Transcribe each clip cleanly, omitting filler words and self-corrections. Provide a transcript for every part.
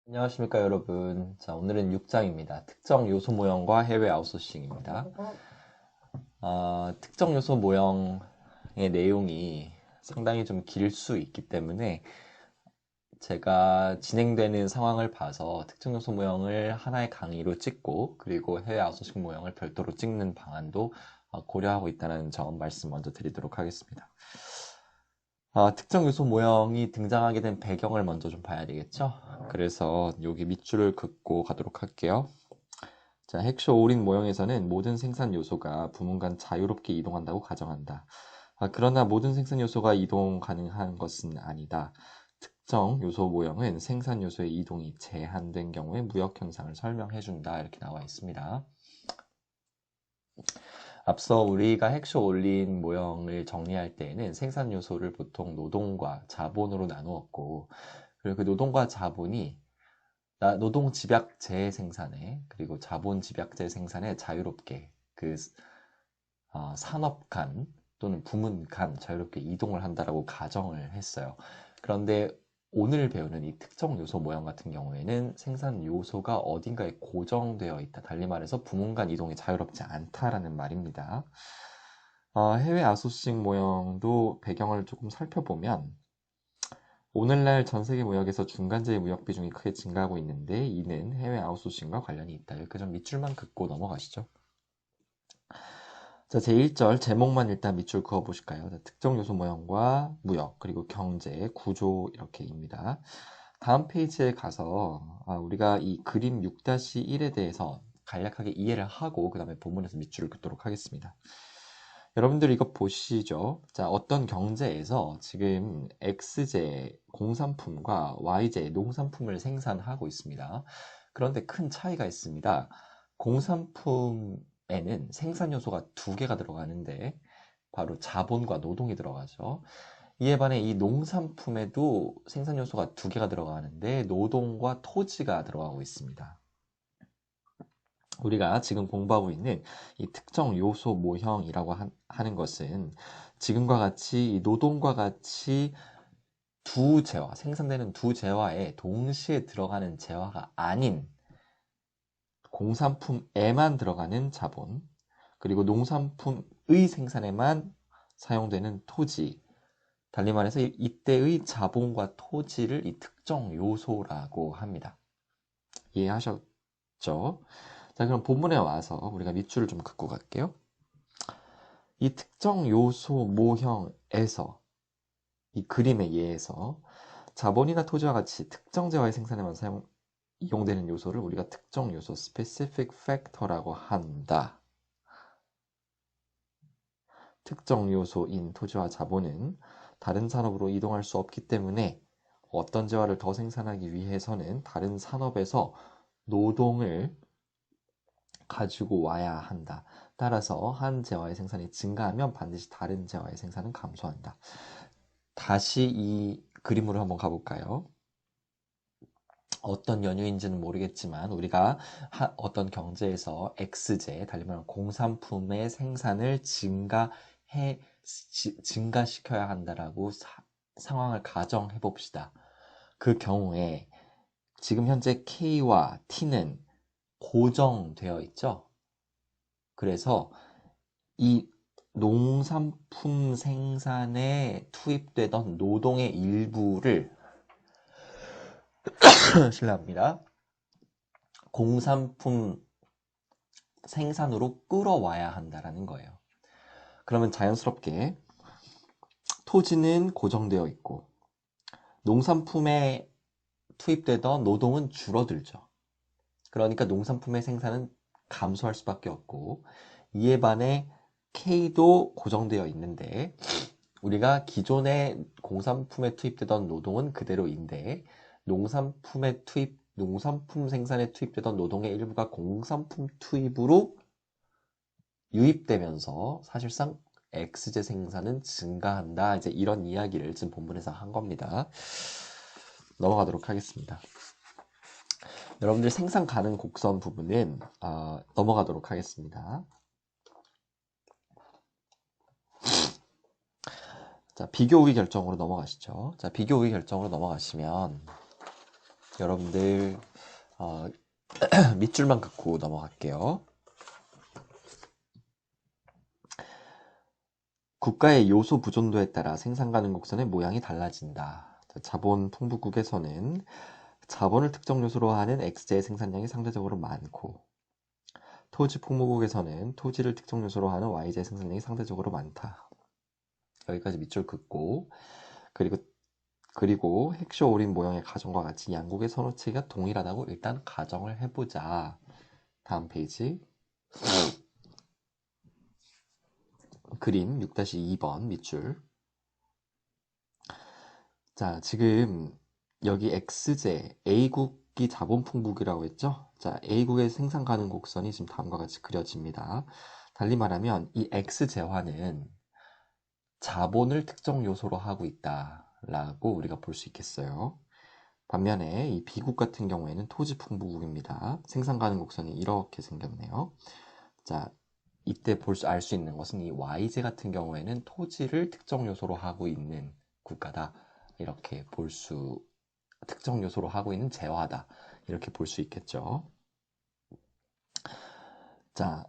안녕하십니까 여러분. 자, 오늘은 6장입니다. 특정 요소 모형과 해외 아웃소싱입니다. 특정 요소 모형의 내용이 상당히 좀 길 수 있기 때문에 제가 진행되는 상황을 봐서 특정 요소 모형을 하나의 강의로 찍고 그리고 해외 아웃소싱 모형을 별도로 찍는 방안도 고려하고 있다는 점 말씀 먼저 드리도록 하겠습니다. 특정 요소 모형이 등장하게 된 배경을 먼저 좀 봐야 되겠죠? 그래서 여기 밑줄을 긋고 가도록 할게요. 자, 핵쇼 올인 모형에서는 모든 생산 요소가 부문 간 자유롭게 이동한다고 가정한다. 그러나 모든 생산 요소가 이동 가능한 것은 아니다. 특정 요소 모형은 생산 요소의 이동이 제한된 경우에 무역 현상을 설명해준다. 이렇게 나와 있습니다. 앞서 우리가 핵쇼 올린 모형을 정리할 때에는 생산 요소를 보통 노동과 자본으로 나누었고, 그리고 그 노동과 자본이 노동 집약재 생산에 그리고 자본 집약재 생산에 자유롭게 산업 간 또는 부문 간 자유롭게 이동을 한다라고 가정을 했어요. 그런데 오늘 배우는 이 특정 요소 모형 같은 경우에는 생산 요소가 어딘가에 고정되어 있다. 달리 말해서 부문 간 이동이 자유롭지 않다라는 말입니다. 해외 아소싱 모형도 배경을 조금 살펴보면 오늘날 전 세계 무역에서 중간재의 무역 비중이 크게 증가하고 있는데 이는 해외 아웃소싱과 관련이 있다. 이렇게 좀 밑줄만 긋고 넘어가시죠. 자, 제1절 제목만 일단 밑줄 그어 보실까요? 특정 요소 모형과 무역, 그리고 경제, 구조 이렇게입니다. 다음 페이지에 가서 우리가 이 그림 6-1에 대해서 간략하게 이해를 하고 그 다음에 본문에서 밑줄을 긋도록 하겠습니다. 여러분들 이거 보시죠. 자, 어떤 경제에서 지금 X제 공산품과 Y제 농산품을 생산하고 있습니다. 그런데 큰 차이가 있습니다. 공산품에는 생산 요소가 두 개가 들어가는데 바로 자본과 노동이 들어가죠. 이에 반해 이 농산품에도 생산 요소가 두 개가 들어가는데 노동과 토지가 들어가고 있습니다. 우리가 지금 공부하고 있는 이 특정 요소 모형이라고 하는 것은 지금과 같이 노동과 같이 두 재화, 생산되는 두 재화에 동시에 들어가는 재화가 아닌 공산품에만 들어가는 자본, 그리고 농산품의 생산에만 사용되는 토지, 달리 말해서 이때의 자본과 토지를 이 특정 요소라고 합니다. 이해하셨죠? 자, 그럼 본문에 와서 우리가 밑줄을 좀 긋고 갈게요. 이 특정 요소 모형에서 이 그림에 의해서 자본이나 토지와 같이 특정 재화의 생산에만 이용되는 요소를 우리가 특정 요소 (specific factor라고 한다. 특정 요소인 토지와 자본은 다른 산업으로 이동할 수 없기 때문에 어떤 재화를 더 생산하기 위해서는 다른 산업에서 노동을 가지고 와야 한다. 따라서 한 재화의 생산이 증가하면 반드시 다른 재화의 생산은 감소한다. 다시 이 그림으로 한번 가볼까요? 어떤 연유인지는 모르겠지만 우리가 어떤 경제에서 X제, 달리 말하면 공산품의 생산을 증가시켜야 한다라고 상황을 가정해 봅시다. 그 경우에 지금 현재 K와 T는 고정되어 있죠. 그래서 이 농산품 생산에 투입되던 노동의 일부를 실례합니다. 공산품 생산으로 끌어와야 한다라는 거예요. 그러면 자연스럽게 토지는 고정되어 있고 농산품에 투입되던 노동은 줄어들죠. 그러니까 농산품의 생산은 감소할 수밖에 없고 이에 반해 K도 고정되어 있는데 우리가 기존의 공산품에 투입되던 노동은 그대로인데 농산품 생산에 투입되던 노동의 일부가 공산품 투입으로 유입되면서 사실상 X제 생산은 증가한다. 이제 이런 이야기를 지금 본문에서 한 겁니다. 넘어가도록 하겠습니다. 여러분들 생산 가능 곡선 부분은 넘어가도록 하겠습니다. 자, 비교 우위 결정으로 넘어가시죠. 자, 비교 우위 결정으로 넘어가시면 여러분들 밑줄만 긋고 넘어갈게요. 국가의 요소 부존도에 따라 생산 가능 곡선의 모양이 달라진다. 자본 풍부국에서는 자본을 특정 요소로 하는 X제의 생산량이 상대적으로 많고, 토지 풍부국에서는 토지를 특정 요소로 하는 Y제의 생산량이 상대적으로 많다. 여기까지 밑줄 긋고, 그리고 핵쇼 오린 모형의 가정과 같이 양국의 선호체가 동일하다고 일단 가정을 해보자. 다음 페이지. 그림 6-2번 밑줄. 자, 지금 여기 X제, A국이 자본풍국이라고 했죠? 자, A국의 생산 가능 곡선이 지금 다음과 같이 그려집니다. 달리 말하면 이 X제화는 자본을 특정 요소로 하고 있다라고 우리가 볼 수 있겠어요. 반면에 이 B국 같은 경우에는 토지 풍부국입니다. 생산 가능 곡선이 이렇게 생겼네요. 자, 이때 알 수 있는 것은 이 Y제 같은 경우에는 토지를 특정 요소로 하고 있는 국가다. 이렇게 특정 요소로 하고 있는 재화다. 이렇게 볼 수 있겠죠. 자,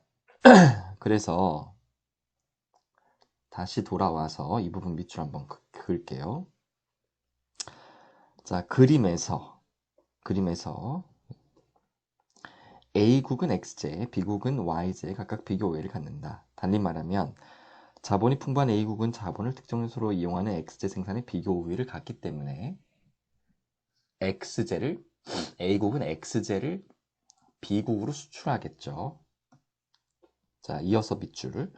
그래서 다시 돌아와서 이 부분 밑줄 한번 그을게요. 자, 그림에서 A국은 X제, B국은 Y제 각각 비교 우위를 갖는다. 달리 말하면 자본이 풍부한 A국은 자본을 특정 요소로 이용하는 X제 생산에 비교 우위를 갖기 때문에 A국은 X제를 B국으로 수출하겠죠. 자, 이어서 밑줄.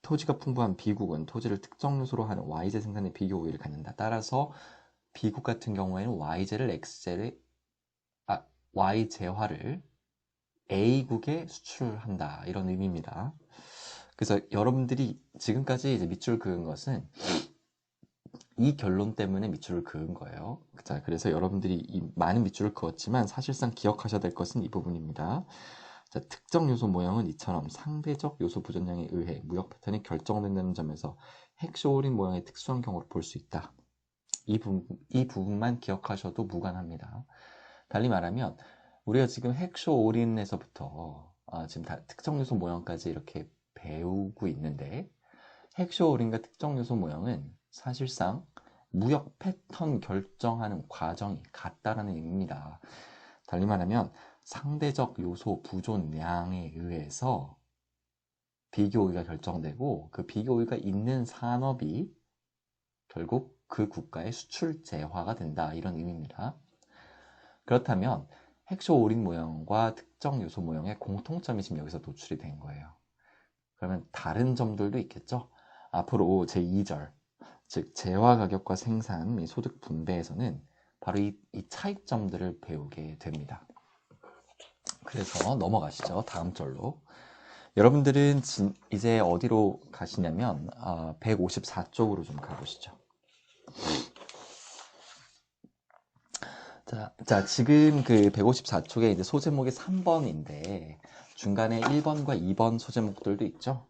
토지가 풍부한 B국은 토지를 특정 요소로 하는 Y제 생산에 비교 우위를 갖는다. 따라서 B국 같은 경우에는 Y제화를 A국에 수출한다. 이런 의미입니다. 그래서 여러분들이 지금까지 이제 밑줄 그은 것은 이 결론 때문에 밑줄을 그은 거예요. 자, 그래서 여러분들이 이 많은 밑줄을 그었지만 사실상 기억하셔야 될 것은 이 부분입니다. 자, 특정 요소 모형은 이처럼 상대적 요소 부존량에 의해 무역 패턴이 결정된다는 점에서 핵쇼오린 모형의 특수한 경우로 볼 수 있다. 이 부분만 기억하셔도 무관합니다. 달리 말하면 우리가 지금 핵쇼오린에서부터 지금 다 특정 요소 모형까지 이렇게 배우고 있는데 핵쇼오린과 특정 요소 모형은 사실상 무역 패턴 결정하는 과정이 같다라는 의미입니다. 달리 말하면 상대적 요소 부존량에 의해서 비교우위가 결정되고 그 비교우위가 있는 산업이 결국 그 국가의 수출 재화가 된다 이런 의미입니다. 그렇다면 핵쇼 오린 모형과 특정 요소 모형의 공통점이 지금 여기서 노출이 된 거예요. 그러면 다른 점들도 있겠죠? 앞으로 제2절 즉 재화 가격과 생산 및 소득 분배에서는 바로 이 차이점들을 배우게 됩니다. 그래서 넘어가시죠. 다음 절로. 여러분들은 이제 어디로 가시냐면 154쪽으로 좀 가보시죠. 자, 지금 그 154쪽에 이제 소제목이 3번인데 중간에 1번과 2번 소제목들도 있죠.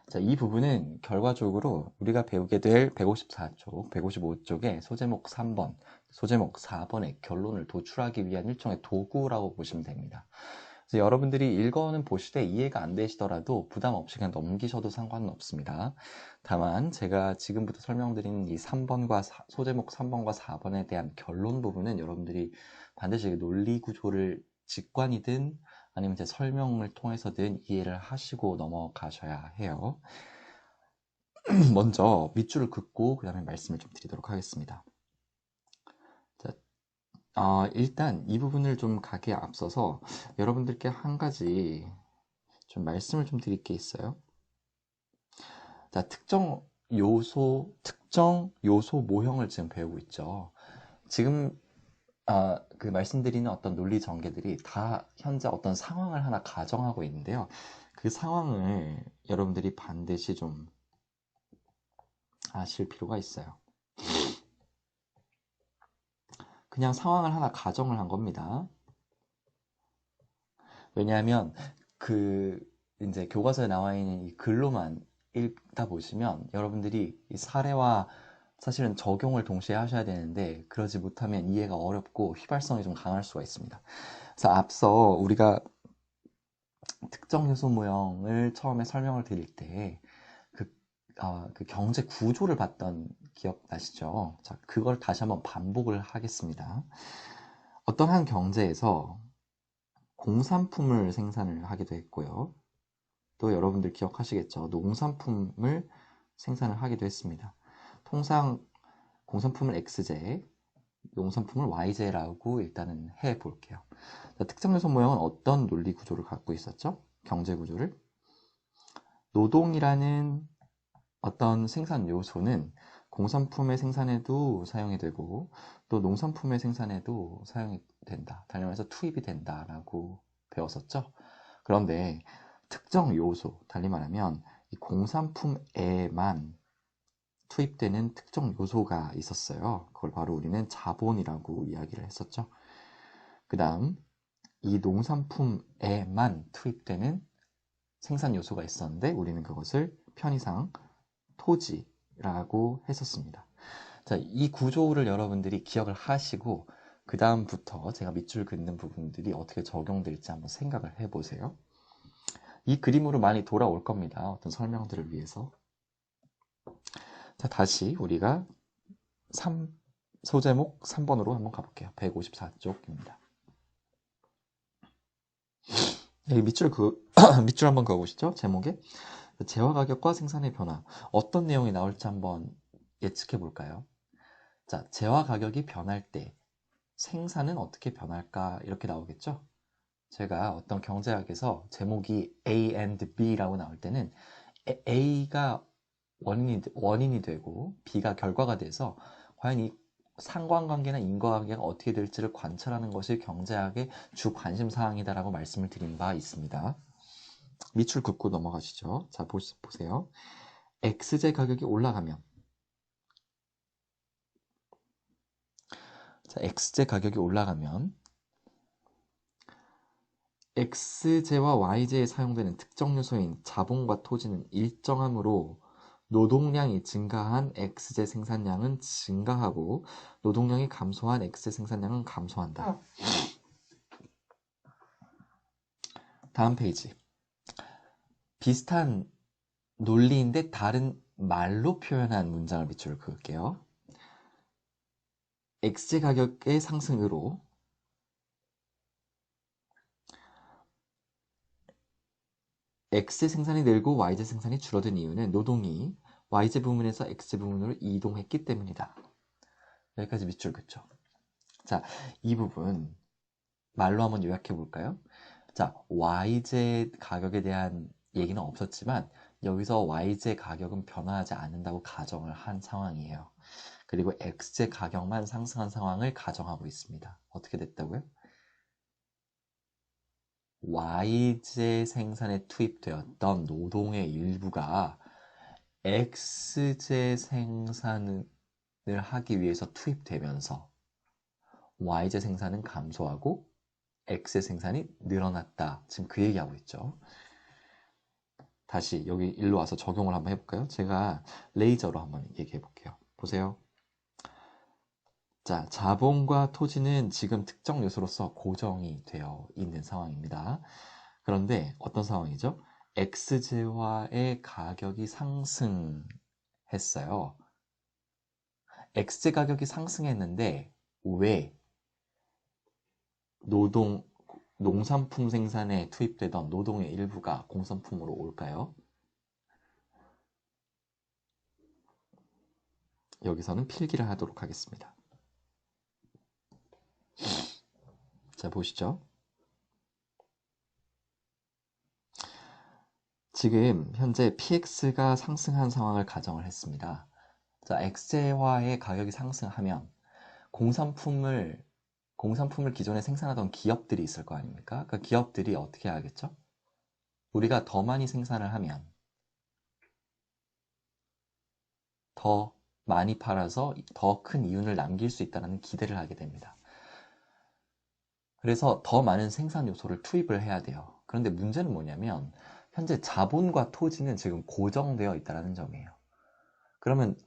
자, 이 부분은 결과적으로 우리가 배우게 될 154쪽, 155쪽에 소제목 3번, 소제목 4번의 결론을 도출하기 위한 일종의 도구라고 보시면 됩니다. 그래서 여러분들이 읽어는 보시되 이해가 안 되시더라도 부담 없이 그냥 넘기셔도 상관은 없습니다. 다만 제가 지금부터 설명드리는 이 소제목 3번과 4번에 대한 결론 부분은 여러분들이 반드시 논리 구조를 직관이든 아니면 제 설명을 통해서든 이해를 하시고 넘어가셔야 해요. 먼저 밑줄을 긋고 그 다음에 말씀을 좀 드리도록 하겠습니다. 자, 일단 이 부분을 좀 가기에 앞서서 여러분들께 한 가지 좀 말씀을 좀 드릴 게 있어요. 자, 특정 요소 모형을 지금 배우고 있죠. 지금 그 말씀드리는 어떤 논리 전개들이 다 현재 어떤 상황을 하나 가정하고 있는데요. 그 상황을 여러분들이 반드시 좀 아실 필요가 있어요. 그냥 상황을 하나 가정을 한 겁니다. 왜냐하면 이제 교과서에 나와 있는 이 글로만 읽다 보시면 여러분들이 이 사례와 사실은 적용을 동시에 하셔야 되는데 그러지 못하면 이해가 어렵고 휘발성이 좀 강할 수가 있습니다. 그래서 앞서 우리가 특정 요소 모형을 처음에 설명을 드릴 때 그 경제 구조를 봤던 기억나시죠? 자, 그걸 다시 한번 반복을 하겠습니다. 어떤 한 경제에서 공산품을 생산을 하기도 했고요. 또 여러분들 기억하시겠죠? 농산품을 생산을 하기도 했습니다. 통상 공산품을 X제, 농산품을 Y제라고 일단은 해볼게요. 특정 요소 모형은 어떤 논리 구조를 갖고 있었죠? 경제 구조를. 노동이라는 어떤 생산 요소는 공산품의 생산에도 사용이 되고 또 농산품의 생산에도 사용이 된다. 다시 말해서 투입이 된다라고 배웠었죠. 그런데 특정 요소, 달리 말하면 이 공산품에만 투입되는 특정 요소가 있었어요. 그걸 바로 우리는 자본이라고 이야기를 했었죠. 그 다음 이 농산품에만 투입되는 생산 요소가 있었는데 우리는 그것을 편의상 토지라고 했었습니다. 자, 이 구조를 여러분들이 기억을 하시고 그 다음부터 제가 밑줄 긋는 부분들이 어떻게 적용될지 한번 생각을 해보세요. 이 그림으로 많이 돌아올 겁니다. 어떤 설명들을 위해서. 자, 다시 우리가 소제목 3번으로 한번 가볼게요. 154쪽입니다. 여기 밑줄 한번 그어보시죠. 제목에 재화 가격과 생산의 변화, 어떤 내용이 나올지 한번 예측해 볼까요? 자, 재화 가격이 변할 때 생산은 어떻게 변할까 이렇게 나오겠죠? 제가 어떤 경제학에서 제목이 A and B라고 나올 때는 A가 원인이 되고 B가 결과가 돼서 과연 이 상관관계나 인과관계가 어떻게 될지를 관찰하는 것이 경제학의 주 관심사항이다라고 말씀을 드린 바 있습니다. 밑줄 긋고 넘어가시죠. 자, 보세요. X제 가격이 올라가면 자, X제 가격이 올라가면 X제와 Y제에 사용되는 특정 요소인 자본과 토지는 일정하므로 노동량이 증가한 X제 생산량은 증가하고 노동량이 감소한 X제 생산량은 감소한다. 다음 페이지. 비슷한 논리인데 다른 말로 표현한 문장을 밑줄 그을게요. X제 가격의 상승으로 X제 생산이 늘고 Y제 생산이 줄어든 이유는 노동이 Y제 부문에서 X제 부문으로 이동했기 때문이다. 여기까지 밑줄 긋죠. 자, 이 부분 말로 한번 요약해 볼까요? 자, Y제 가격에 대한 얘기는 없었지만 여기서 Y제 가격은 변화하지 않는다고 가정을 한 상황이에요. 그리고 X제 가격만 상승한 상황을 가정하고 있습니다. 어떻게 됐다고요? Y제 생산에 투입되었던 노동의 일부가 X제 생산을 하기 위해서 투입되면서 Y제 생산은 감소하고 X제 생산이 늘어났다. 지금 그 얘기하고 있죠. 다시 여기 일로 와서 적용을 한번 해볼까요? 제가 레이저로 한번 얘기해 볼게요. 보세요. 자, 자본과 토지는 지금 특정 요소로서 고정이 되어 있는 상황입니다. 그런데 어떤 상황이죠? X제화의 가격이 상승했어요. X제 가격이 상승했는데 왜 농산품 생산에 투입되던 노동의 일부가 공산품으로 올까요? 여기서는 필기를 하도록 하겠습니다. 자, 보시죠. 지금 현재 PX가 상승한 상황을 가정을 했습니다. 자, X제화의 가격이 상승하면 공산품을 기존에 생산하던 기업들이 있을 거 아닙니까? 그 기업들이 어떻게 하겠죠? 우리가 더 많이 생산을 하면 더 많이 팔아서 더 큰 이윤을 남길 수 있다는 기대를 하게 됩니다. 그래서 더 많은 생산 요소를 투입을 해야 돼요. 그런데 문제는 뭐냐면 현재 자본과 토지는 지금 고정되어 있다는 점이에요. 그러면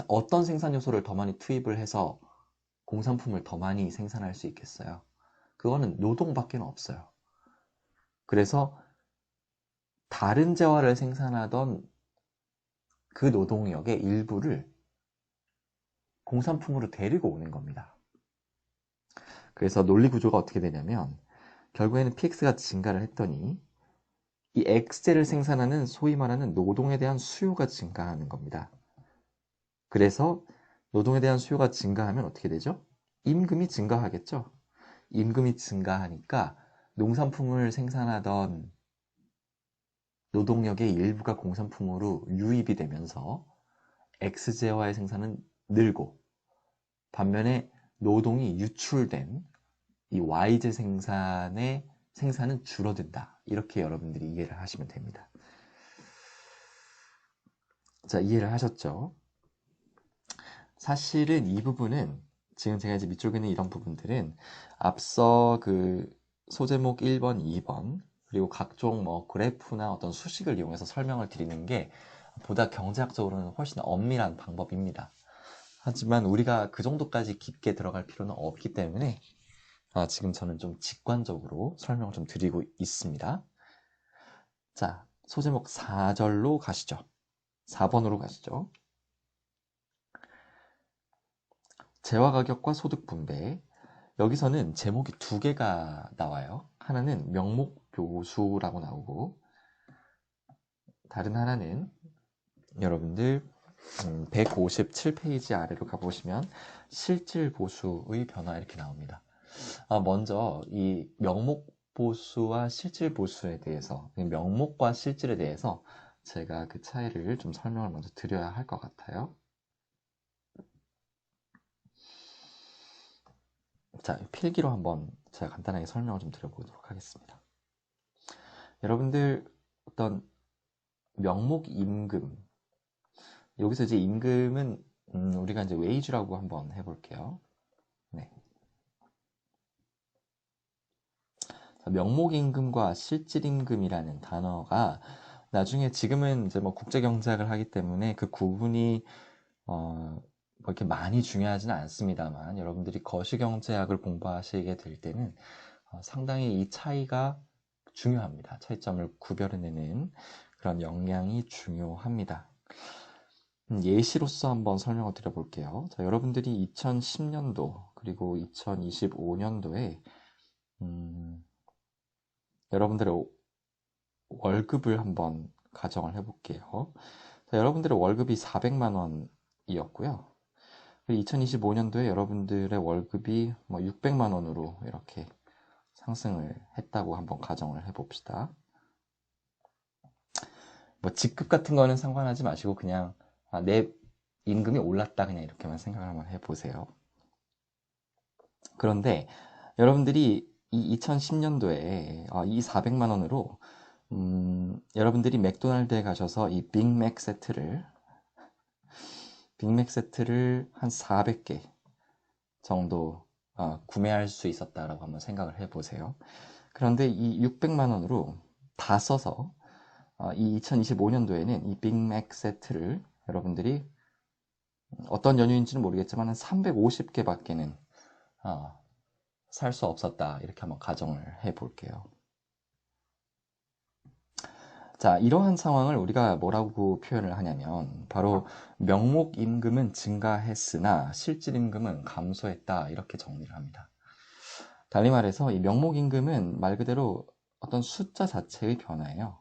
어떤 생산 요소를 더 많이 투입을 해서 공산품을 더 많이 생산할 수 있겠어요? 그거는 노동밖에 없어요. 그래서 다른 재화를 생산하던 그 노동력의 일부를 공산품으로 데리고 오는 겁니다. 그래서 논리 구조가 어떻게 되냐면 결국에는 PX가 증가를 했더니 이 X제를 생산하는 소위 말하는 노동에 대한 수요가 증가하는 겁니다. 그래서 노동에 대한 수요가 증가하면 어떻게 되죠? 임금이 증가하겠죠? 임금이 증가하니까 농산품을 생산하던 노동력의 일부가 공산품으로 유입이 되면서 X제와의 생산은 늘고 반면에 노동이 유출된 이 Y제 생산은 줄어든다. 이렇게 여러분들이 이해를 하시면 됩니다. 자, 이해를 하셨죠? 사실은 이 부분은 지금 제가 이제 밑쪽에 있는 이런 부분들은 앞서 그 소제목 1번, 2번 그리고 각종 뭐 그래프나 어떤 수식을 이용해서 설명을 드리는 게 보다 경제학적으로는 훨씬 엄밀한 방법입니다. 하지만 우리가 그 정도까지 깊게 들어갈 필요는 없기 때문에 지금 저는 좀 직관적으로 설명을 좀 드리고 있습니다. 자, 소제목 4절로 가시죠. 4번으로 가시죠. 재화가격과 소득분배. 여기서는 제목이 두 개가 나와요. 하나는 명목보수라고 나오고 다른 하나는 여러분들 157페이지 아래로 가보시면 실질보수의 변화 이렇게 나옵니다. 먼저 이 명목보수와 실질보수에 대해서 명목과 실질에 대해서 제가 그 차이를 좀 설명을 먼저 드려야 할 것 같아요. 자, 필기로 한번 제가 간단하게 설명을 좀 드려보도록 하겠습니다. 여러분들 어떤 명목임금 여기서 이제 임금은 우리가 이제 웨이지라고 한번 해볼게요. 네. 명목임금과 실질임금이라는 단어가 나중에 지금은 이제 뭐 국제경제학을 하기 때문에 그 구분이 뭐 이렇게 많이 중요하지는 않습니다만 여러분들이 거시경제학을 공부하시게 될 때는 상당히 이 차이가 중요합니다. 차이점을 구별해내는 그런 역량이 중요합니다. 예시로서 한번 설명을 드려볼게요. 자, 여러분들이 2010년도 그리고 2025년도에 여러분들의 월급을 한번 가정을 해볼게요. 자, 여러분들의 월급이 400만 원이었고요. 2025년도에 여러분들의 월급이 뭐 600만 원으로 이렇게 상승을 했다고 한번 가정을 해봅시다. 뭐 직급 같은 거는 상관하지 마시고 그냥 내 임금이 올랐다 그냥 이렇게만 생각을 한번 해보세요. 그런데 여러분들이 이 2010년도에 이 400만 원으로 여러분들이 맥도날드에 가셔서 이 빅맥 세트를 한 400개 정도 구매할 수 있었다라고 한번 생각을 해보세요. 그런데 이 600만 원으로 다 써서 이 2025년도에는 이 빅맥 세트를 여러분들이 어떤 연유인지는 모르겠지만 한 350개밖에는 살 수 없었다. 이렇게 한번 가정을 해볼게요. 자, 이러한 상황을 우리가 뭐라고 표현을 하냐면 바로 명목임금은 증가했으나 실질임금은 감소했다. 이렇게 정리를 합니다. 달리 말해서 이 명목임금은 말 그대로 어떤 숫자 자체의 변화예요.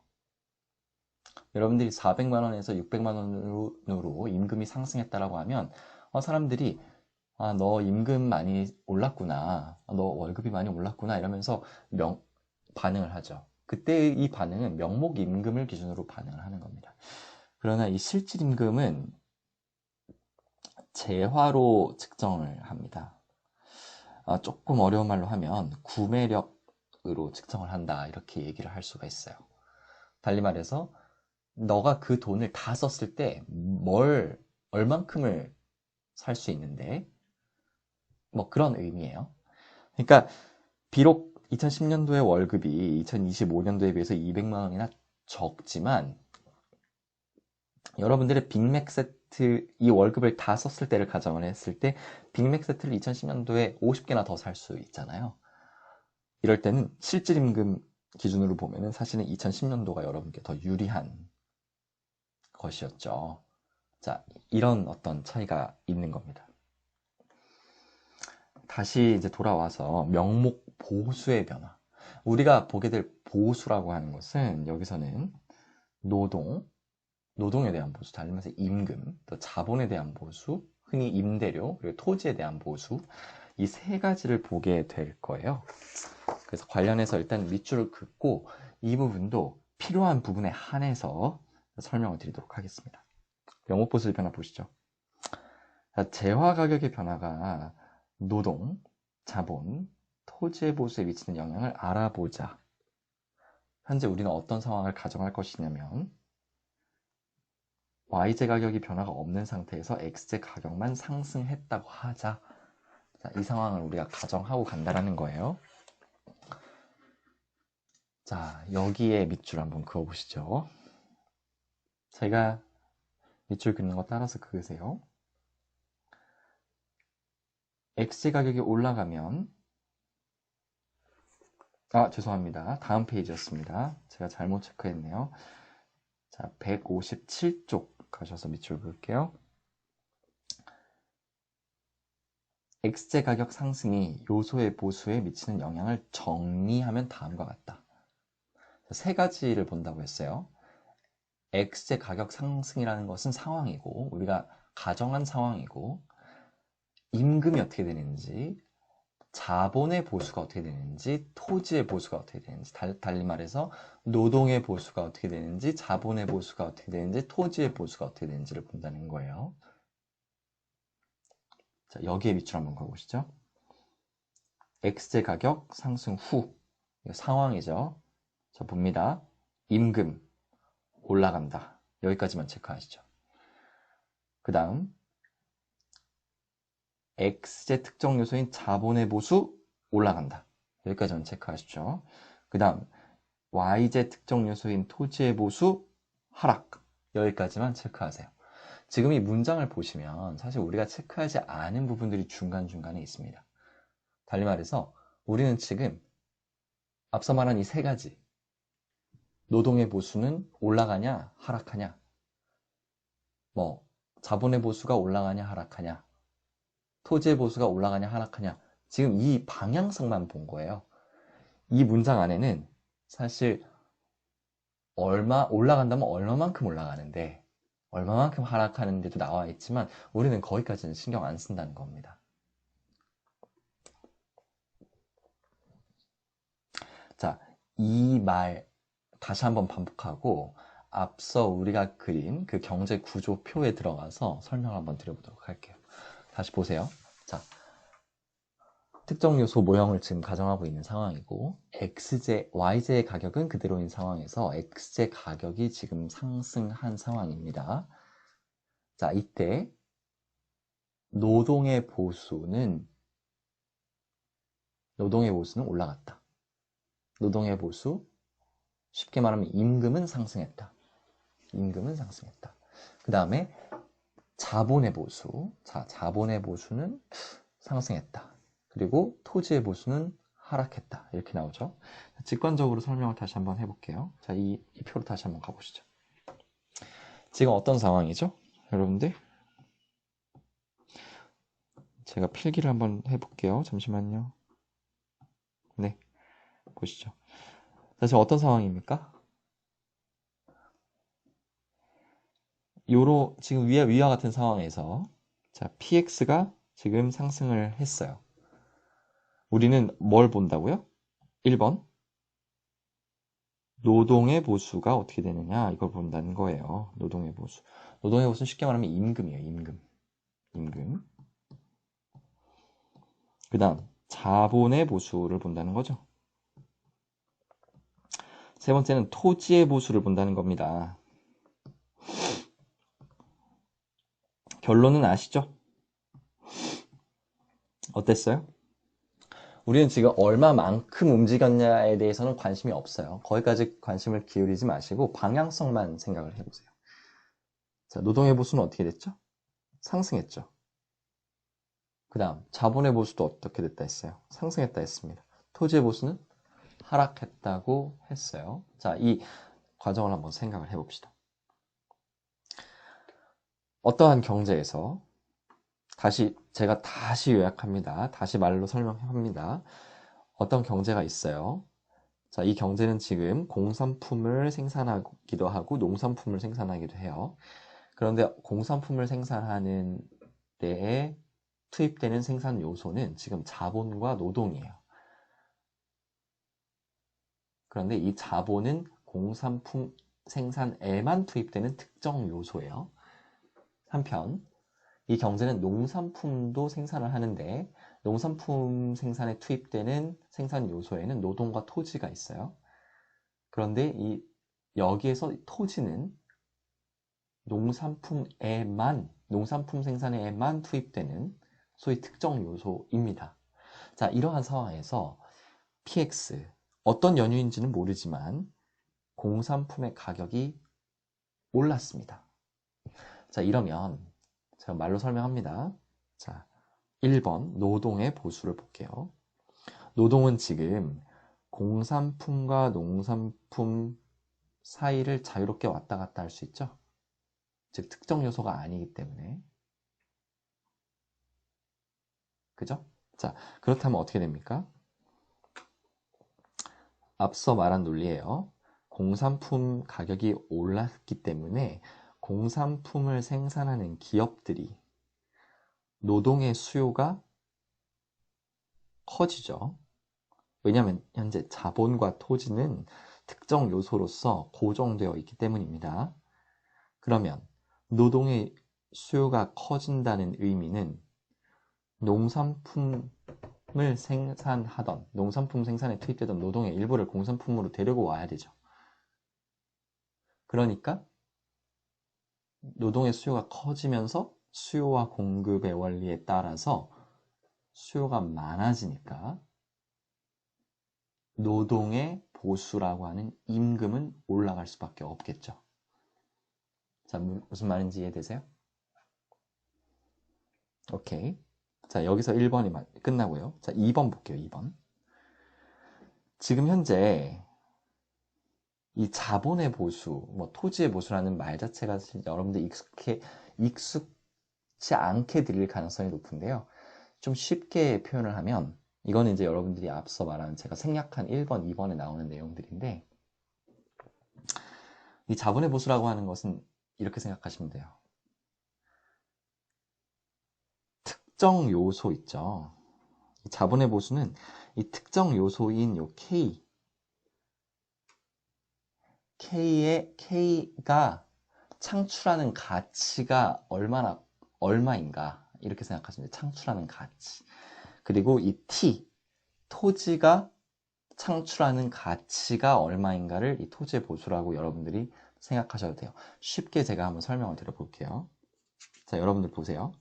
여러분들이 400만 원에서 600만 원으로 임금이 상승했다라고 하면 사람들이 너 임금 많이 올랐구나. 너 월급이 많이 올랐구나. 이러면서 반응을 하죠. 그때 이 반응은 명목임금을 기준으로 반응을 하는 겁니다. 그러나 이 실질임금은 재화로 측정을 합니다. 조금 어려운 말로 하면 구매력으로 측정을 한다. 이렇게 얘기를 할 수가 있어요. 달리 말해서 너가 그 돈을 다 썼을 때 얼만큼을 살 수 있는데 뭐 그런 의미예요. 그러니까 비록 2010년도의 월급이 2025년도에 비해서 200만 원이나 적지만 여러분들의 빅맥 세트 빅맥세트 이 월급을 다 썼을 때를 가정을 했을 때 빅맥세트를 2010년도에 50개나 더 살 수 있잖아요. 이럴 때는 실질임금 기준으로 보면은 사실은 2010년도가 여러분께 더 유리한 것이었죠. 자, 이런 어떤 차이가 있는 겁니다. 다시 이제 돌아와서 명목 보수의 변화. 우리가 보게 될 보수라고 하는 것은 여기서는 노동에 대한 보수, 달리면서 임금, 또 자본에 대한 보수, 흔히 임대료, 그리고 토지에 대한 보수, 이 세 가지를 보게 될 거예요. 그래서 관련해서 일단 밑줄을 긋고 이 부분도 필요한 부분에 한해서 설명을 드리도록 하겠습니다. 명목보수의 변화 보시죠. 재화 가격의 변화가 노동, 자본, 토지의 보수에 미치는 영향을 알아보자. 현재 우리는 어떤 상황을 가정할 것이냐면 Y제 가격이 변화가 없는 상태에서 X제 가격만 상승했다고 하자. 자, 이 상황을 우리가 가정하고 간다라는 거예요. 자, 여기에 밑줄 한번 그어보시죠. 제가 밑줄 긋는 거 따라서 그으세요. X제 가격이 올라가면 죄송합니다. 다음 페이지였습니다. 제가 잘못 체크했네요. 자, 157쪽 가셔서 밑줄 그을게요. X제 가격 상승이 요소의 보수에 미치는 영향을 정리하면 다음과 같다. 세 가지를 본다고 했어요. X제 가격 상승이라는 것은 상황이고, 우리가 가정한 상황이고, 임금이 어떻게 되는지, 자본의 보수가 어떻게 되는지, 토지의 보수가 어떻게 되는지, 달리 말해서 노동의 보수가 어떻게 되는지, 자본의 보수가 어떻게 되는지, 토지의 보수가 어떻게 되는지를 본다는 거예요. 자, 여기에 밑줄 한번 그어보시죠. X제 가격 상승 후 상황이죠. 자, 봅니다. 임금 올라간다. 여기까지만 체크하시죠. 그 다음 X제 특정 요소인 자본의 보수 올라간다. 여기까지만 체크하십시오. 그 다음 Y제 특정 요소인 토지의 보수 하락. 여기까지만 체크하세요. 지금 이 문장을 보시면 사실 우리가 체크하지 않은 부분들이 중간중간에 있습니다. 달리 말해서 우리는 지금 앞서 말한 이 세 가지, 노동의 보수는 올라가냐 하락하냐, 자본의 보수가 올라가냐 하락하냐, 토지의 보수가 올라가냐 하락하냐, 지금 이 방향성만 본 거예요. 이 문장 안에는 사실 올라간다면 얼마만큼 올라가는데 얼마만큼 하락하는데도 나와 있지만 우리는 거기까지는 신경 안 쓴다는 겁니다. 자, 이 말 다시 한번 반복하고 앞서 우리가 그린 그 경제 구조표에 들어가서 설명을 한번 드려보도록 할게요. 다시 보세요. 자, 특정 요소 모형을 지금 가정하고 있는 상황이고 Y제의 가격은 그대로인 상황에서 X제 가격이 지금 상승한 상황입니다. 자, 이때 노동의 보수는 올라갔다. 노동의 보수, 쉽게 말하면 임금은 상승했다. 그 다음에 자본의 보수. 자, 자본의 보수는 상승했다. 그리고 토지의 보수는 하락했다. 이렇게 나오죠. 직관적으로 설명을 다시 한번 해볼게요. 자, 이 표로 다시 한번 가보시죠. 지금 어떤 상황이죠? 여러분들? 제가 필기를 한번 해볼게요. 잠시만요. 네, 보시죠. 자, 지금 어떤 상황입니까? 지금 위와 같은 상황에서 자, PX가 지금 상승을 했어요. 우리는 뭘 본다고요? 1번 노동의 보수가 어떻게 되느냐 이걸 본다는 거예요. 노동의 보수는 쉽게 말하면 임금이에요. 임금. 그 다음 자본의 보수를 본다는 거죠. 세 번째는 토지의 보수를 본다는 겁니다. 결론은 아시죠? 어땠어요? 우리는 지금 얼마만큼 움직였냐에 대해서는 관심이 없어요. 거기까지 관심을 기울이지 마시고 방향성만 생각을 해보세요. 자, 노동의 보수는 어떻게 됐죠? 상승했죠. 그 다음 자본의 보수도 어떻게 됐다 했어요? 상승했다 했습니다. 토지의 보수는 하락했다고 했어요. 자, 이 과정을 한번 생각을 해봅시다. 어떠한 경제에서 제가 다시 요약합니다. 다시 말로 설명합니다. 어떤 경제가 있어요. 자, 이 경제는 지금 공산품을 생산하기도 하고 농산품을 생산하기도 해요. 그런데 공산품을 생산하는 데에 투입되는 생산 요소는 지금 자본과 노동이에요. 그런데 이 자본은 공산품 생산에만 투입되는 특정 요소예요. 한편 이 경제는 농산품도 생산을 하는데 농산품 생산에 투입되는 생산 요소에는 노동과 토지가 있어요. 그런데 여기에서 토지는 농산품 생산에만 투입되는 소위 특정 요소입니다. 자, 이러한 상황에서 PX, 어떤 연유인지는 모르지만 공산품의 가격이 올랐습니다. 자, 이러면 제가 말로 설명합니다. 자, 1번 노동의 보수를 볼게요. 노동은 지금 공산품과 농산품 사이를 자유롭게 왔다 갔다 할 수 있죠. 즉 특정 요소가 아니기 때문에. 그죠? 자, 그렇다면 어떻게 됩니까? 앞서 말한 논리예요. 공산품 가격이 올랐기 때문에 공산품을 생산하는 기업들이 노동의 수요가 커지죠. 왜냐하면 현재 자본과 토지는 특정 요소로서 고정되어 있기 때문입니다. 그러면 노동의 수요가 커진다는 의미는 농산품 생산에 투입되던 노동의 일부를 공산품으로 데리고 와야 되죠. 그러니까 노동의 수요가 커지면서 수요와 공급의 원리에 따라서 수요가 많아지니까 노동의 보수라고 하는 임금은 올라갈 수밖에 없겠죠. 자, 무슨 말인지 이해되세요? 오케이. 자, 여기서 1번이 끝나고요. 자, 2번 볼게요. 2번. 지금 현재 이 자본의 보수, 토지의 보수라는 말 자체가 사실 여러분들 익숙치 않게 들릴 가능성이 높은데요. 좀 쉽게 표현을 하면 이거는 이제 여러분들이 앞서 말한 제가 생략한 1번, 2번에 나오는 내용들인데 이 자본의 보수라고 하는 것은 이렇게 생각하시면 돼요. 특정 요소 있죠. 이 자본의 보수는 이 특정 요소인 요 K가 창출하는 가치가 얼마인가 이렇게 생각하시면 돼요. 창출하는 가치. 그리고 이 토지가 창출하는 가치가 얼마인가를 이 토지의 보수라고 여러분들이 생각하셔도 돼요. 쉽게 제가 한번 설명을 드려볼게요. 자, 여러분들 보세요.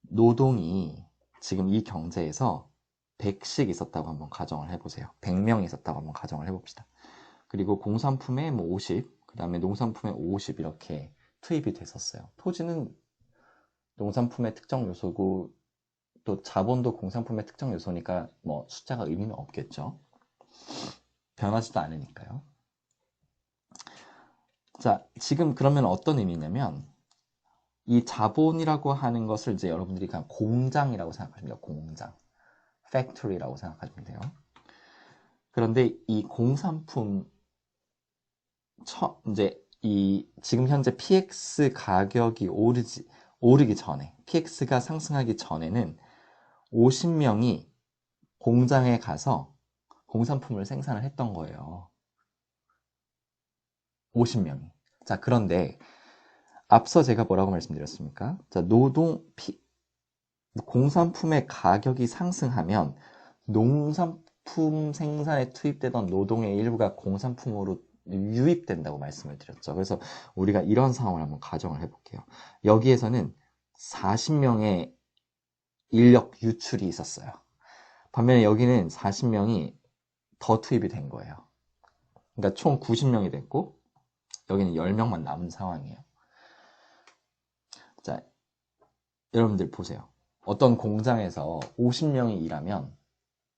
노동이 지금 이 경제에서 100씩 있었다고 한번 가정을 해보세요. 100명이 있었다고 한번 가정을 해봅시다. 그리고 공산품에 50, 그 다음에 농산품에 50 이렇게 투입이 됐었어요. 토지는 농산품의 특정 요소고 또 자본도 공산품의 특정 요소니까 숫자가 의미는 없겠죠. 변하지도 않으니까요. 자, 지금 그러면 어떤 의미냐면 이 자본이라고 하는 것을 이제 여러분들이 그냥 공장이라고 생각하시면 돼요. 공장. 팩토리라고 생각하시면 돼요. 그런데 이 공산품 지금 현재 PX 가격이 오르기 전에 PX가 상승하기 전에는 50명이 공장에 가서 공산품을 생산을 했던 거예요. 50명이. 자, 그런데 앞서 제가 뭐라고 말씀드렸습니까? 자, 공산품의 가격이 상승하면 농산품 생산에 투입되던 노동의 일부가 공산품으로 유입된다고 말씀을 드렸죠. 그래서 우리가 이런 상황을 한번 가정을 해볼게요. 여기에서는 40명의 인력 유출이 있었어요. 반면에 여기는 40명이 더 투입이 된 거예요. 그러니까 총 90명이 됐고 여기는 10명만 남은 상황이에요. 여러분들 보세요. 어떤 공장에서 50명이 일하면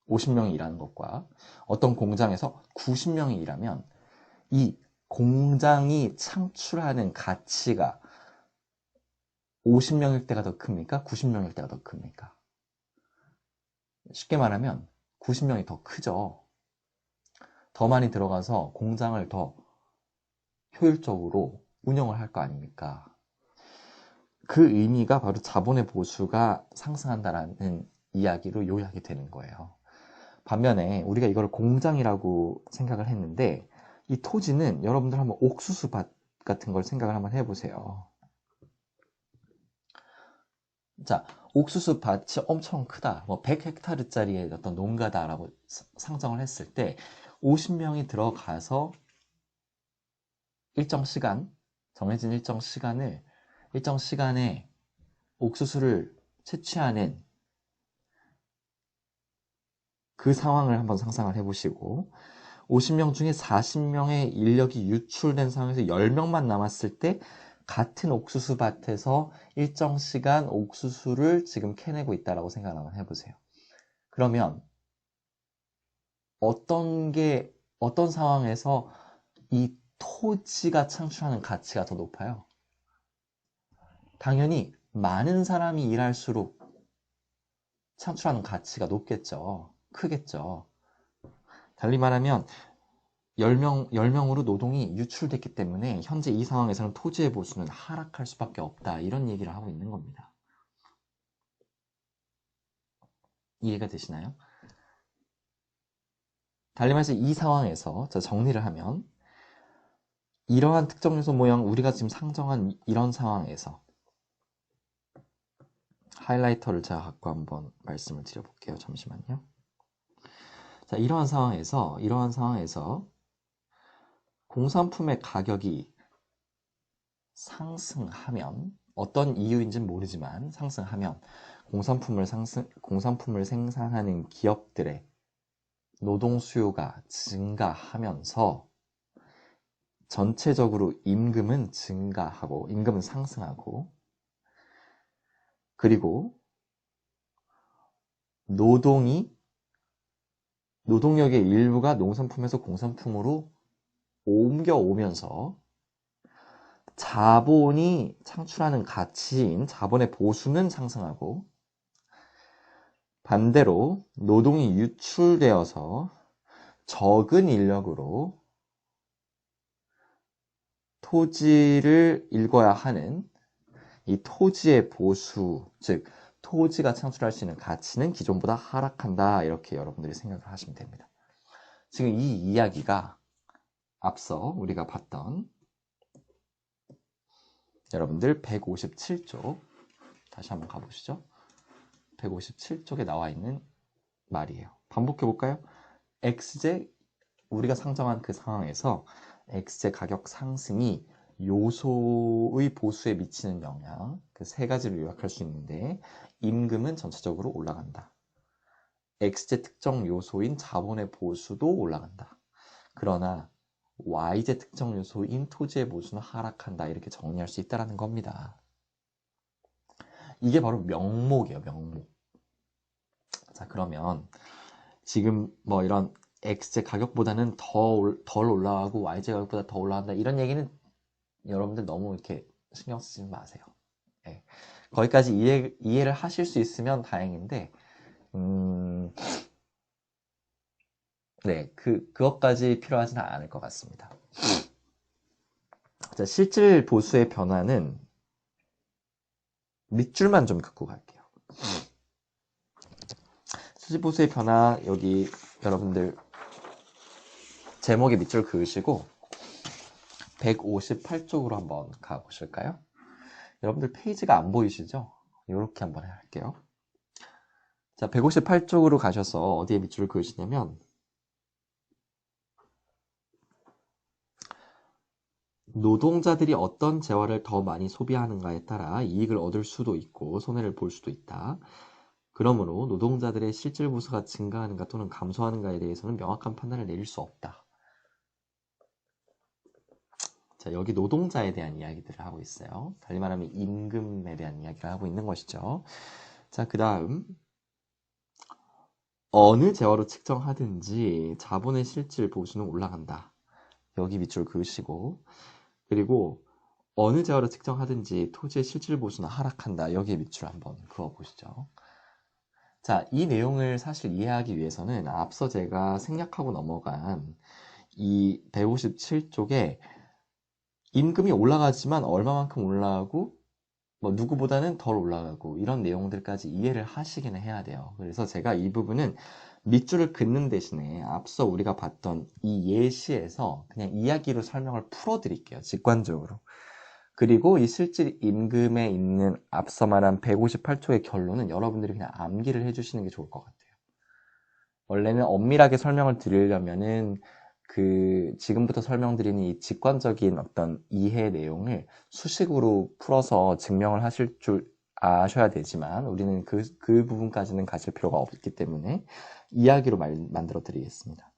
50명이 일하는 것과 어떤 공장에서 90명이 일하면 이 공장이 창출하는 가치가 50명일 때가 더 큽니까? 90명일 때가 더 큽니까? 쉽게 말하면 90명이 더 크죠. 더 많이 들어가서 공장을 더 효율적으로 운영을 할 거 아닙니까? 그 의미가 바로 자본의 보수가 상승한다라는 이야기로 요약이 되는 거예요. 반면에 우리가 이걸 공장이라고 생각을 했는데 이 토지는 여러분들 한번 옥수수밭 같은 걸 생각을 한번 해보세요. 자, 옥수수밭이 엄청 크다. 뭐 100헥타르짜리의 어떤 농가다라고 상정을 했을 때 50명이 들어가서 일정 시간, 정해진 일정 시간에 옥수수를 채취하는 그 상황을 한번 상상을 해보시고 50명 중에 40명의 인력이 유출된 상황에서 10명만 남았을 때 같은 옥수수밭에서 일정 시간 옥수수를 지금 캐내고 있다라고 생각을 한번 해보세요. 그러면 어떤 상황에서 이 토지가 창출하는 가치가 더 높아요? 당연히 많은 사람이 일할수록 창출하는 가치가 높겠죠. 크겠죠. 달리 말하면 10명으로 노동이 유출됐기 때문에 현재 이 상황에서는 토지의 보수는 하락할 수밖에 없다. 이런 얘기를 하고 있는 겁니다. 이해가 되시나요? 달리 말해서 이 상황에서 정리를 하면 이러한 특정 요소 모형 우리가 지금 상정한 이런 상황에서 하이라이터를 제가 갖고 한번 말씀을 드려볼게요. 잠시만요. 자, 이러한 상황에서 공산품의 가격이 상승하면 어떤 이유인지는 모르지만 상승하면 공산품을 생산하는 기업들의 노동 수요가 증가하면서 전체적으로 임금은 상승하고 그리고 노동력의 일부가 농산품에서 공산품으로 옮겨오면서 자본이 창출하는 가치인 자본의 보수는 상승하고 반대로 노동이 유출되어서 적은 인력으로 토지를 일궈야 하는 이 토지의 보수, 즉 토지가 창출할 수 있는 가치는 기존보다 하락한다. 이렇게 여러분들이 생각을 하시면 됩니다. 지금 이 이야기가 앞서 우리가 봤던 여러분들 157쪽 다시 한번 가보시죠. 157쪽에 나와 있는 말이에요. 반복해 볼까요? X제 우리가 상정한 그 상황에서 X제 가격 상승이 요소의 보수에 미치는 영향 그 세 가지를 요약할 수 있는데 임금은 전체적으로 올라간다. X제 특정 요소인 자본의 보수도 올라간다. 그러나 Y제 특정 요소인 토지의 보수는 하락한다. 이렇게 정리할 수 있다는 겁니다. 이게 바로 명목이에요. 명목. 자, 그러면 지금 뭐 이런 X제 가격보다는 덜 올라가고 Y제 가격보다 더 올라간다. 이런 얘기는 여러분들 너무 이렇게 신경 쓰지 마세요. 네. 거기까지 이해를 하실 수 있으면 다행인데 네, 그것까지 필요하지는 않을 것 같습니다. 자, 실질 보수의 변화는 밑줄만 좀 긋고 갈게요. 실질 보수의 변화 여기 여러분들 제목에 밑줄 그으시고 158쪽으로 한번 가보실까요? 여러분들 페이지가 안 보이시죠? 이렇게 한번 할게요. 자, 158쪽으로 가셔서 어디에 밑줄을 그으시냐면 노동자들이 어떤 재화를 더 많이 소비하는가에 따라 이익을 얻을 수도 있고 손해를 볼 수도 있다. 그러므로 노동자들의 실질 보수가 증가하는가 또는 감소하는가에 대해서는 명확한 판단을 내릴 수 없다. 자, 여기 노동자에 대한 이야기들을 하고 있어요. 달리 말하면 임금에 대한 이야기를 하고 있는 것이죠. 자, 그 다음 어느 재화로 측정하든지 자본의 실질 보수는 올라간다. 여기 밑줄 그으시고, 그리고 어느 재화로 측정하든지 토지의 실질 보수는 하락한다. 여기에 밑줄 한번 그어보시죠. 자, 이 내용을 사실 이해하기 위해서는 앞서 제가 생략하고 넘어간 이 157쪽에 임금이 올라가지만 얼마만큼 올라가고 뭐 누구보다는 덜 올라가고 이런 내용들까지 이해를 하시기는 해야 돼요. 그래서 제가 이 부분은 밑줄을 긋는 대신에 앞서 우리가 봤던 이 예시에서 그냥 이야기로 설명을 풀어드릴게요. 직관적으로. 그리고 이 실질 임금에 있는 앞서 말한 158초의 결론은 여러분들이 그냥 암기를 해주시는 게 좋을 것 같아요. 원래는 엄밀하게 설명을 드리려면은 지금부터 설명드리는 이 직관적인 어떤 이해 내용을 수식으로 풀어서 증명을 하실 줄 아셔야 되지만 우리는 그 부분까지는 가실 필요가 없기 때문에 이야기로 만들어 드리겠습니다.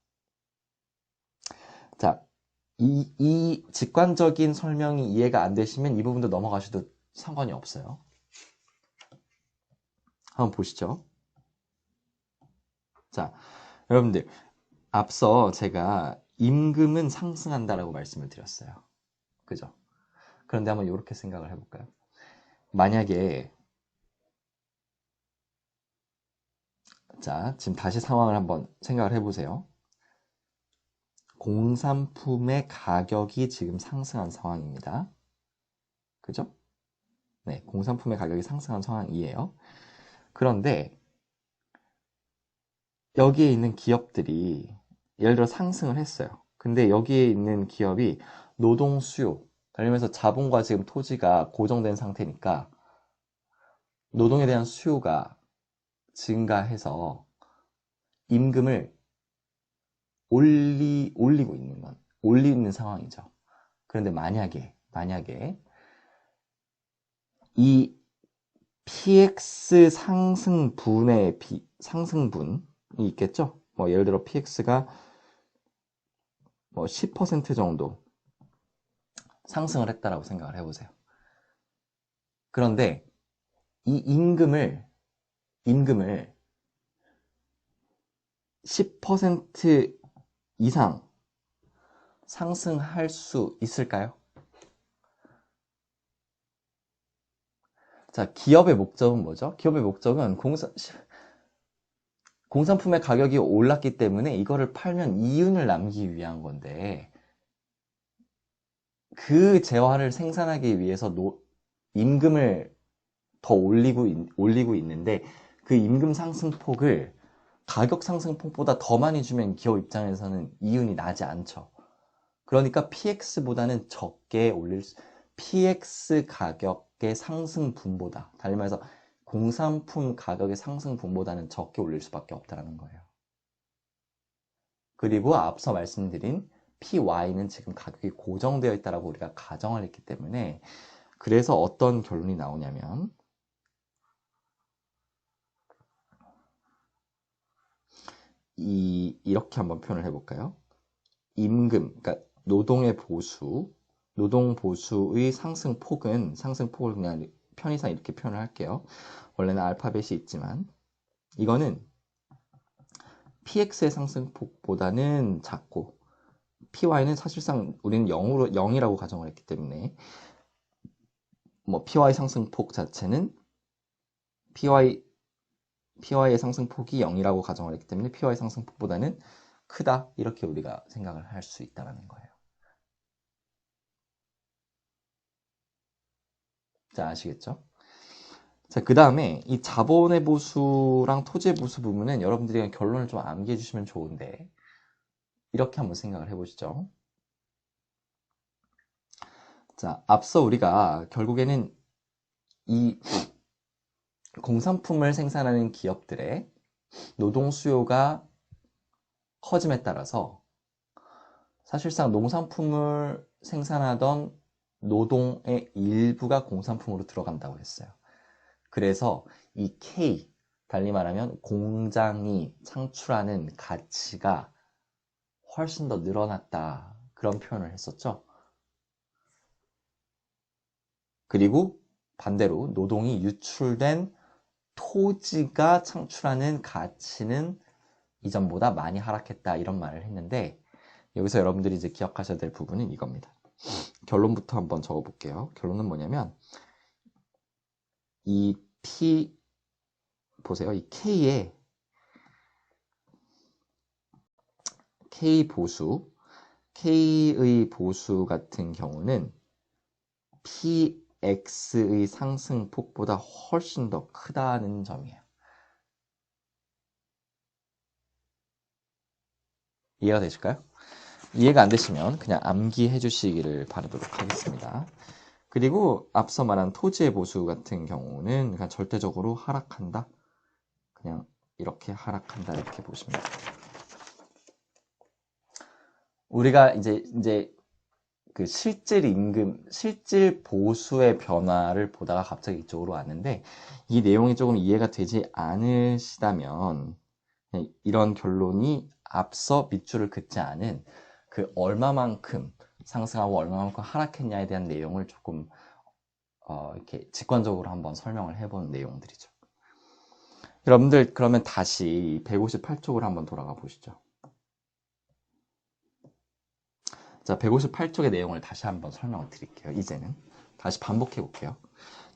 자, 이 직관적인 설명이 이해가 안 되시면 이 부분도 넘어가셔도 상관이 없어요. 한번 보시죠. 자, 여러분들 앞서 제가 임금은 상승한다라고 말씀을 드렸어요. 그죠? 그런데 한번 이렇게 생각을 해볼까요? 만약에 자, 지금 다시 상황을 한번 생각을 해보세요. 공산품의 가격이 지금 상승한 상황입니다. 그죠? 네, 공산품의 가격이 상승한 상황이에요. 그런데 여기에 있는 기업들이 예를 들어 상승을 했어요. 근데 여기에 있는 기업이 노동 수요, 달리면서 자본과 지금 토지가 고정된 상태니까 노동에 대한 수요가 증가해서 임금을 올리는 상황이죠. 그런데 만약에 이 PX 상승분이 있겠죠? 뭐 예를 들어 PX가 뭐 10% 정도 상승을 했다라고 생각을 해보세요. 그런데 이 임금을 10% 이상 상승할 수 있을까요? 자, 기업의 목적은 뭐죠? 기업의 목적은 공산품의 가격이 올랐기 때문에 이거를 팔면 이윤을 남기기 위한 건데 그 재화를 생산하기 위해서 임금을 더 올리고 있는데 그 임금 상승폭을 가격 상승폭보다 더 많이 주면 기업 입장에서는 이윤이 나지 않죠. 그러니까 PX보다는 PX 가격의 상승분보다, 달리 말해서 공산품 가격의 상승분보다는 적게 올릴 수밖에 없다는 거예요. 그리고 앞서 말씀드린 PY는 지금 가격이 고정되어 있다고 우리가 가정을 했기 때문에 그래서 어떤 결론이 나오냐면 이렇게 한번 표현을 해볼까요? 그러니까 노동 보수의 상승폭을 그냥 편의상 이렇게 표현을 할게요. 원래는 알파벳이 있지만 이거는 PX의 상승폭보다는 작고 PY는 사실상 우리는 0이라고 가정을 했기 때문에 뭐 PY 상승폭 자체는 PY의 상승폭이 0이라고 가정을 했기 때문에 PY 상승폭보다는 크다 이렇게 우리가 생각을 할 수 있다는 거예요. 자, 아시겠죠? 자, 그 다음에 이 자본의 보수랑 토지의 보수 부분은 여러분들이 결론을 좀 암기해 주시면 좋은데 이렇게 한번 생각을 해보시죠. 자, 앞서 우리가 결국에는 이 공산품을 생산하는 기업들의 노동 수요가 커짐에 따라서 사실상 농산품을 생산하던 노동의 일부가 공산품으로 들어간다고 했어요. 그래서 이 K, 달리 말하면 공장이 창출하는 가치가 훨씬 더 늘어났다. 그런 표현을 했었죠. 그리고 반대로 노동이 유출된 토지가 창출하는 가치는 이전보다 많이 하락했다 이런 말을 했는데 여기서 여러분들이 이제 기억하셔야 될 부분은 이겁니다. 결론부터 한번 적어볼게요. 결론은 뭐냐면 이 P 보세요. 이 K의 K 보수, K의 보수 같은 경우는 PX의 상승폭보다 훨씬 더 크다는 점이에요. 이해가 되실까요? 이해가 안 되시면 그냥 암기해 주시기를 바라도록 하겠습니다. 그리고 앞서 말한 토지의 보수 같은 경우는 그냥 절대적으로 하락한다. 그냥 이렇게 하락한다 이렇게 보시면 돼요. 우리가 이제 그 실질 임금, 실질 보수의 변화를 보다가 갑자기 이쪽으로 왔는데 이 내용이 조금 이해가 되지 않으시다면 이런 결론이 앞서 밑줄을 긋지 않은 그 얼마만큼 상승하고 얼마만큼 하락했냐에 대한 내용을 조금 이렇게 직관적으로 한번 설명을 해본 내용들이죠. 여러분들 그러면 다시 158쪽으로 한번 돌아가 보시죠. 자, 158쪽의 내용을 다시 한번 설명을 드릴게요. 이제는 다시 반복해 볼게요.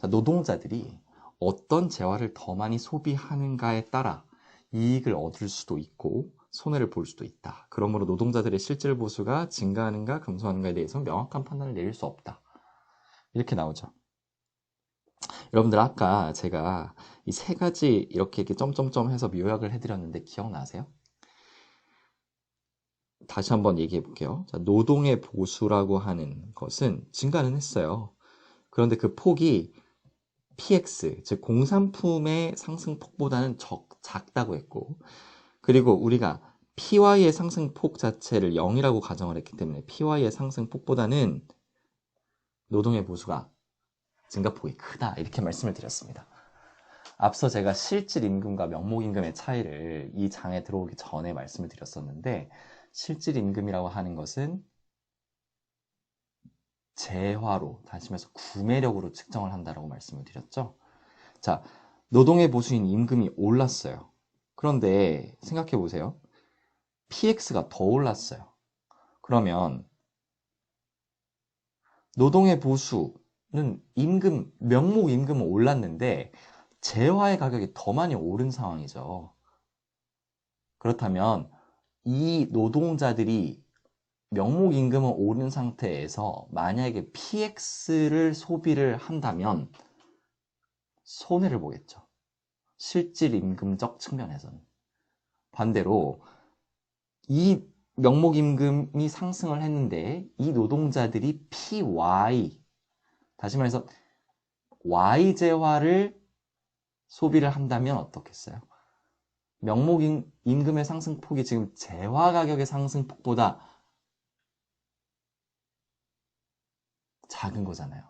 자, 노동자들이 어떤 재화를 더 많이 소비하는가에 따라 이익을 얻을 수도 있고 손해를 볼 수도 있다. 그러므로 노동자들의 실질 보수가 증가하는가 감소하는가에 대해서 명확한 판단을 내릴 수 없다. 이렇게 나오죠. 여러분들 아까 제가 이 세 가지 이렇게 점점점 해서 요약을 해드렸는데 기억나세요? 다시 한번 얘기해 볼게요. 자, 노동의 보수라고 하는 것은 증가는 했어요. 그런데 그 폭이 PX, 즉 공산품의 상승폭보다는 작다고 했고, 그리고 우리가 PY의 상승폭 자체를 0이라고 가정을 했기 때문에 PY의 상승폭보다는 노동의 보수가 증가폭이 크다 이렇게 말씀을 드렸습니다. 앞서 제가 실질 임금과 명목 임금의 차이를 이 장에 들어오기 전에 말씀을 드렸었는데 실질 임금이라고 하는 것은 재화로, 다시 말해서 구매력으로 측정을 한다라고 말씀을 드렸죠. 자, 노동의 보수인 임금이 올랐어요. 그런데 생각해 보세요. PX가 더 올랐어요. 그러면 노동의 보수는 임금, 명목 임금은 올랐는데 재화의 가격이 더 많이 오른 상황이죠. 그렇다면 이 노동자들이 명목 임금은 오른 상태에서 만약에 PX를 소비를 한다면 손해를 보겠죠. 실질 임금적 측면에서는. 반대로 이 명목 임금이 상승을 했는데 이 노동자들이 PY, 다시 말해서 Y재화를 소비를 한다면 어떻겠어요? 명목 임금의 상승폭이 지금 재화 가격의 상승폭보다 작은 거잖아요.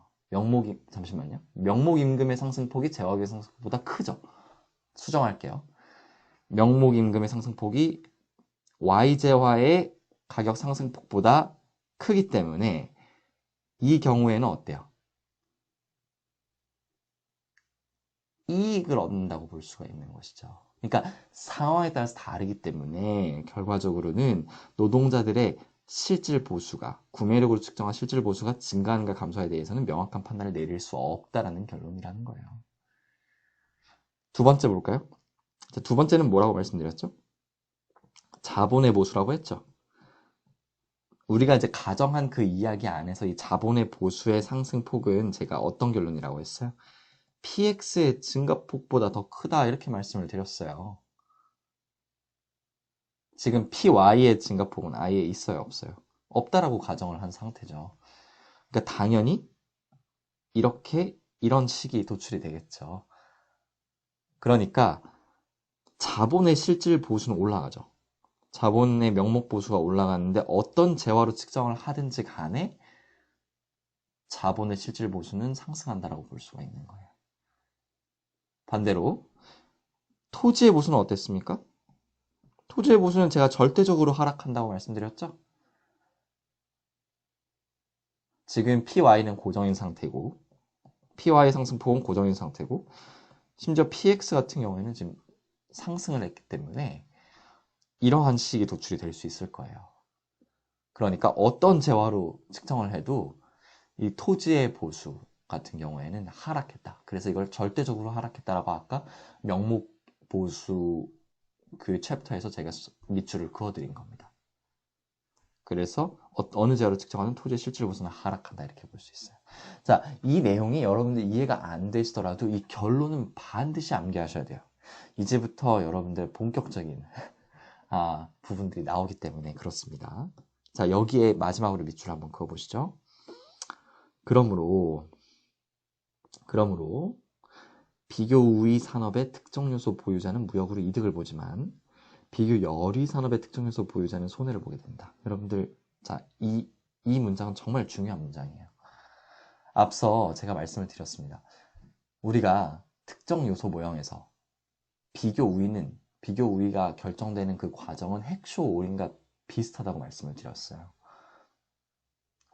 잠시만요. 명목 임금의 상승폭이 재화 가격의 상승폭보다 크죠. 수정할게요. 명목 임금의 상승폭이 Y재화의 가격 상승폭보다 크기 때문에 이 경우에는 어때요? 이익을 얻는다고 볼 수가 있는 것이죠. 그러니까 상황에 따라서 다르기 때문에 결과적으로는 노동자들의 실질 보수가, 구매력으로 측정한 실질 보수가 증가하는가 감소에 대해서는 명확한 판단을 내릴 수 없다라는 결론이라는 거예요. 두 번째 볼까요? 자, 두 번째는 뭐라고 말씀드렸죠? 자본의 보수라고 했죠. 우리가 이제 가정한 그 이야기 안에서 이 자본의 보수의 상승폭은 제가 어떤 결론이라고 했어요? PX의 증가폭보다 더 크다 이렇게 말씀을 드렸어요. 지금 PY의 증가폭은 아예 있어요, 없어요? 없다라고 가정을 한 상태죠. 그러니까 당연히 이런 식이 도출이 되겠죠. 그러니까 자본의 실질 보수는 올라가죠. 자본의 명목 보수가 올라가는데 어떤 재화로 측정을 하든지 간에 자본의 실질 보수는 상승한다라고 볼 수가 있는 거예요. 반대로 토지의 보수는 어땠습니까? 토지의 보수는 제가 절대적으로 하락한다고 말씀드렸죠? 지금 PY는 고정인 상태고 PY의 상승폭은 고정인 상태고 심지어 PX 같은 경우에는 지금 상승을 했기 때문에 이러한 식이 도출이 될 수 있을 거예요. 그러니까 어떤 재화로 측정을 해도 이 토지의 보수 같은 경우에는 하락했다. 그래서 이걸 절대적으로 하락했다라고 아까 명목 보수 그 챕터에서 제가 밑줄을 그어드린 겁니다. 그래서 어느 재화로 측정하는 토지의 실질 보수는 하락한다 이렇게 볼 수 있어요. 자, 이 내용이 여러분들 이해가 안 되시더라도 이 결론은 반드시 암기하셔야 돼요. 이제부터 여러분들 본격적인 부분들이 나오기 때문에 그렇습니다. 자, 여기에 마지막으로 밑줄 한번 그어보시죠. 그러므로 비교 우위 산업의 특정 요소 보유자는 무역으로 이득을 보지만 비교 열의 산업의 특정 요소 보유자는 손해를 보게 된다. 여러분들, 자, 이 문장은 정말 중요한 문장이에요. 앞서 제가 말씀을 드렸습니다. 우리가 특정 요소 모형에서 비교 우위가 결정되는 그 과정은 핵쇼 올인과 비슷하다고 말씀을 드렸어요.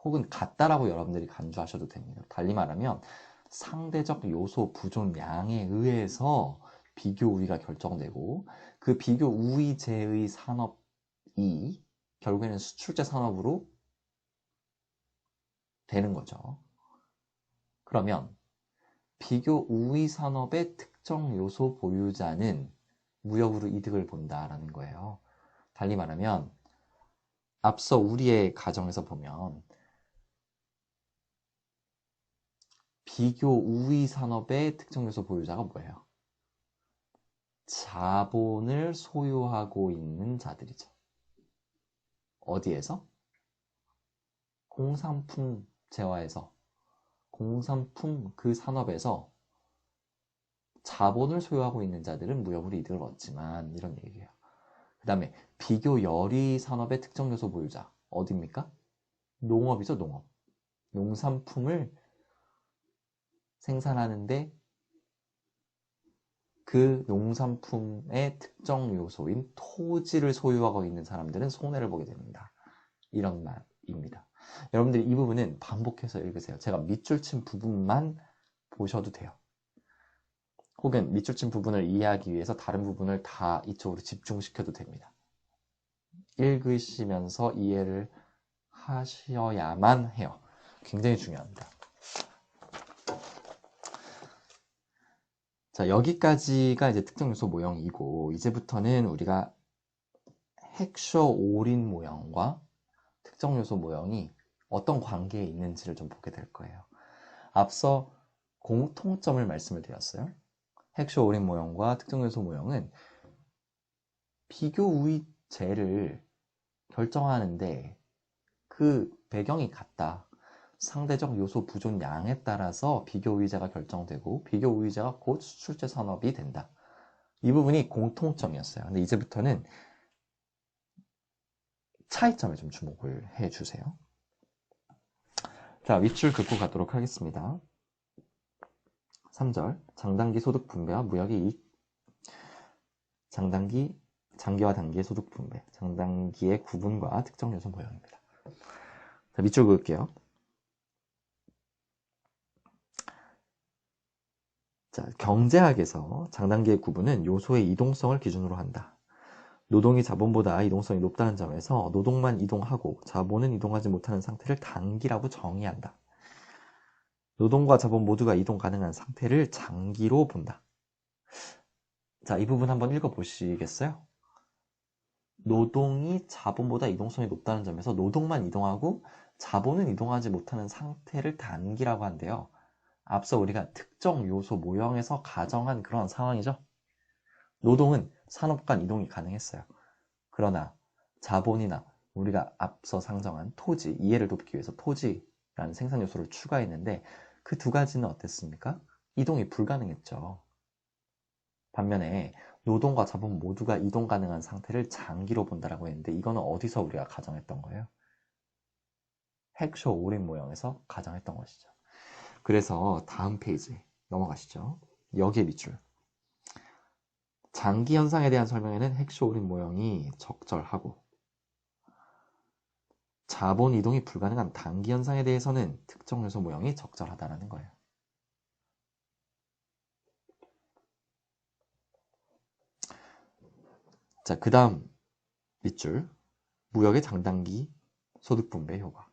혹은 같다라고 여러분들이 간주하셔도 됩니다. 달리 말하면 상대적 요소 부존량에 의해서 비교 우위가 결정되고 그 비교 우위제의 산업이 결국에는 수출제 산업으로 되는 거죠. 그러면 비교 우위 산업의 특정 요소 보유자는 무역으로 이득을 본다라는 거예요. 달리 말하면 앞서 우리의 가정에서 보면 비교 우위 산업의 특정 요소 보유자가 뭐예요? 자본을 소유하고 있는 자들이죠. 어디에서? 공산품 재화에서, 공산품 그 산업에서 자본을 소유하고 있는 자들은 무역으로 이득을 얻지만 이런 얘기예요. 그 다음에 비교 열의 산업의 특정 요소 보유자 어디입니까? 농업이죠. 농업. 농산품을 생산하는데 그 농산품의 특정 요소인 토지를 소유하고 있는 사람들은 손해를 보게 됩니다. 이런 말입니다. 여러분들이 이 부분은 반복해서 읽으세요. 제가 밑줄 친 부분만 보셔도 돼요. 혹은 밑줄 친 부분을 이해하기 위해서 다른 부분을 다 이쪽으로 집중시켜도 됩니다. 읽으시면서 이해를 하셔야만 해요. 굉장히 중요합니다. 자, 여기까지가 이제 특정 요소 모형이고, 이제부터는 우리가 핵쇼 올인 모형과 특정 요소 모형이 어떤 관계에 있는지를 좀 보게 될 거예요. 앞서 공통점을 말씀을 드렸어요. 핵쇼 올인 모형과 특정 요소 모형은 비교 우위제를 결정하는데 그 배경이 같다. 상대적 요소 부존량에 따라서 비교 우위제가 결정되고 비교 우위제가 곧 수출제 산업이 된다. 이 부분이 공통점이었어요. 근데 이제부터는 차이점에 좀 주목을 해주세요. 자, 윗줄 긋고 가도록 하겠습니다. 3절, 장단기 소득 분배와 무역의 이익. 장기와 단기의 소득 분배, 장단기의 구분과 특정 요소 모형입니다. 자, 밑줄 그을게요. 자, 경제학에서 장단기의 구분은 요소의 이동성을 기준으로 한다. 노동이 자본보다 이동성이 높다는 점에서 노동만 이동하고 자본은 이동하지 못하는 상태를 단기라고 정의한다. 노동과 자본 모두가 이동 가능한 상태를 장기로 본다. 자, 이 부분 한번 읽어보시겠어요? 노동이 자본보다 이동성이 높다는 점에서 노동만 이동하고 자본은 이동하지 못하는 상태를 단기라고 한대요. 앞서 우리가 특정 요소 모형에서 가정한 그런 상황이죠. 노동은 산업 간 이동이 가능했어요. 그러나 자본이나 우리가 앞서 상정한 토지, 이해를 돕기 위해서 토지라는 생산 요소를 추가했는데 그 두 가지는 어땠습니까? 이동이 불가능했죠. 반면에 노동과 자본 모두가 이동 가능한 상태를 장기로 본다라고 했는데 이거는 어디서 우리가 가정했던 거예요? 핵쇼 올인 모형에서 가정했던 것이죠. 그래서 다음 페이지 넘어가시죠. 여기에 밑줄. 장기 현상에 대한 설명에는 핵쇼 올인 모형이 적절하고 자본 이동이 불가능한 단기 현상에 대해서는 특정 요소 모형이 적절하다는 거예요. 자, 그 다음 밑줄. 무역의 장단기 소득 분배 효과.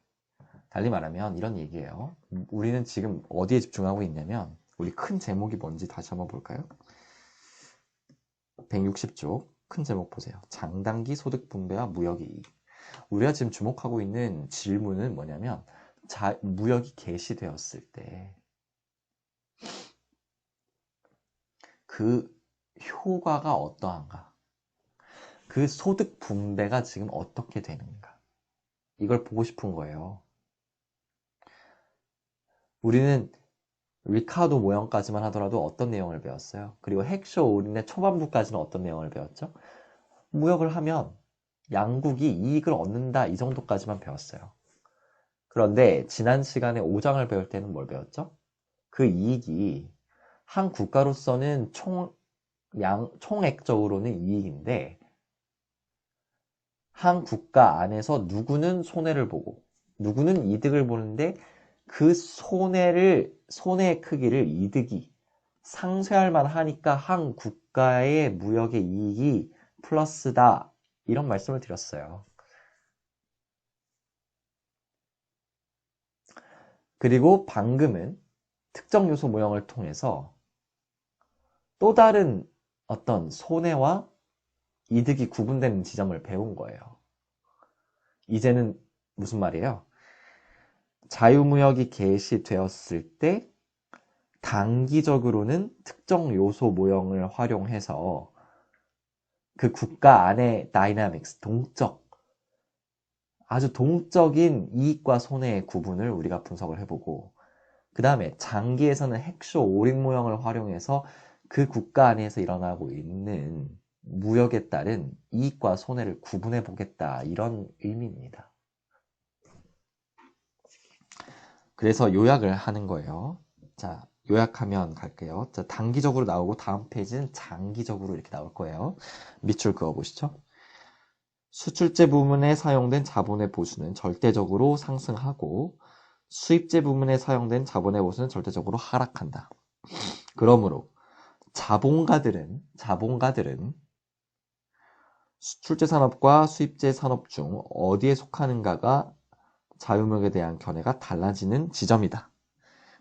달리 말하면 이런 얘기예요. 우리는 지금 어디에 집중하고 있냐면, 우리 큰 제목이 뭔지 다시 한번 볼까요? 160쪽 큰 제목 보세요. 장단기 소득 분배와 무역의 이익. 우리가 지금 주목하고 있는 질문은 뭐냐면, 무역이 개시되었을 때 그 효과가 어떠한가? 그 소득 분배가 지금 어떻게 되는가? 이걸 보고 싶은 거예요. 우리는 리카도 모형까지만 하더라도 어떤 내용을 배웠어요? 그리고 헥쇼 올인의 초반부까지는 어떤 내용을 배웠죠? 무역을 하면 양국이 이익을 얻는다, 이 정도까지만 배웠어요. 그런데 지난 시간에 5장을 배울 때는 뭘 배웠죠? 그 이익이 한 국가로서는 총액적으로는 이익인데, 한 국가 안에서 누구는 손해를 보고 누구는 이득을 보는데, 그 손해의 크기를 이득이 상쇄할 만하니까 한 국가의 무역의 이익이 플러스다, 이런 말씀을 드렸어요. 그리고 방금은 특정 요소 모형을 통해서 또 다른 어떤 손해와 이득이 구분되는 지점을 배운 거예요. 이제는 무슨 말이에요? 자유무역이 개시되었을 때 단기적으로는 특정 요소 모형을 활용해서 그 국가 안의 다이나믹스, 아주 동적인 이익과 손해의 구분을 우리가 분석을 해보고, 그 다음에 장기에서는 핵쇼 오링 모형을 활용해서 그 국가 안에서 일어나고 있는 무역에 따른 이익과 손해를 구분해 보겠다, 이런 의미입니다. 그래서 요약을 하는 거예요. 자, 요약하면 갈게요. 자, 단기적으로 나오고 다음 페이지는 장기적으로 이렇게 나올 거예요. 밑줄 그어보시죠. 수출제 부문에 사용된 자본의 보수는 절대적으로 상승하고 수입제 부문에 사용된 자본의 보수는 절대적으로 하락한다. 그러므로 자본가들은 수출제 산업과 수입제 산업 중 어디에 속하는가가 자유무역에 대한 견해가 달라지는 지점이다.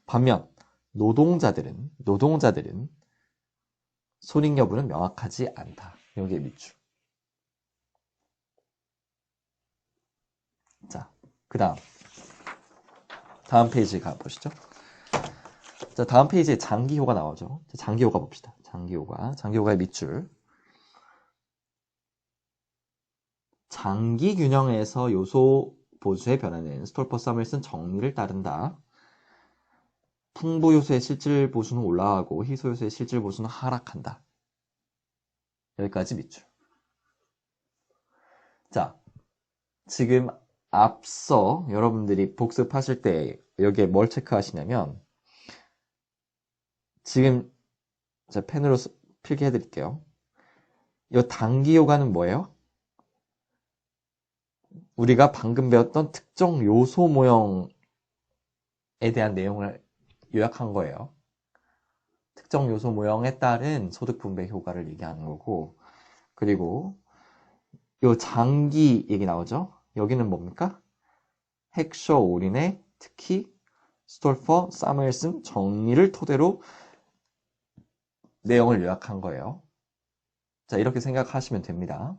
반면 노동자들은 손익 여부는 명확하지 않다. 여기에 밑줄. 자, 그 다음 페이지 가보시죠. 자, 다음 페이지에 장기효가 나오죠. 자, 장기효가 봅시다. 장기효과의 밑줄. 장기 균형에서 요소 보수의 변화는 스톨퍼 사멜슨 정리를 따른다. 풍부 요소의 실질 보수는 올라가고 희소 요소의 실질 보수는 하락한다. 여기까지 밑줄. 자, 지금 앞서 여러분들이 복습하실 때 여기에 뭘 체크하시냐면, 지금 제가 펜으로 필기해 드릴게요. 이 단기효과는 뭐예요? 우리가 방금 배웠던 특정 요소 모형에 대한 내용을 요약한 거예요. 특정 요소 모형에 따른 소득 분배 효과를 얘기하는 거고, 그리고 요 장기 얘기 나오죠? 여기는 뭡니까? 헥쇼 올인의 특히 스톨퍼 사무엘슨 정리를 토대로 내용을 요약한 거예요. 자, 이렇게 생각하시면 됩니다.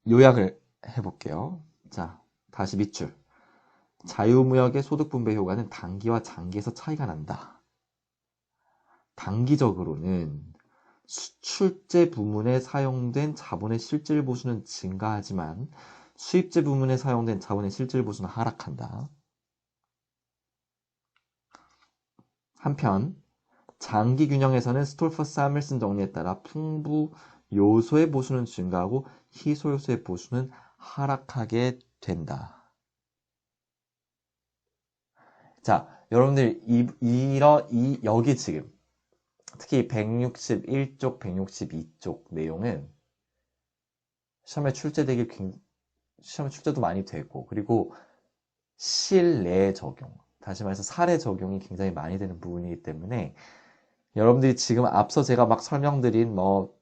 요약을 해볼게요. 자, 다시 밑줄. 자유무역의 소득 분배 효과는 단기와 장기에서 차이가 난다. 단기적으로는 수출제 부문에 사용된 자본의 실질 보수는 증가하지만 수입제 부문에 사용된 자본의 실질 보수는 하락한다. 한편 장기 균형에서는 스톨퍼 사멜슨 정리에 따라 풍부 요소의 보수는 증가하고 희소 요소의 보수는 하락하게 된다. 자, 여러분들 여기 지금 특히 161쪽, 162쪽 내용은 시험에 출제도 많이 되고, 그리고 실내 적용, 다시 말해서 사례 적용이 굉장히 많이 되는 부분이기 때문에 여러분들이 지금 앞서 제가 막 설명드린 뭐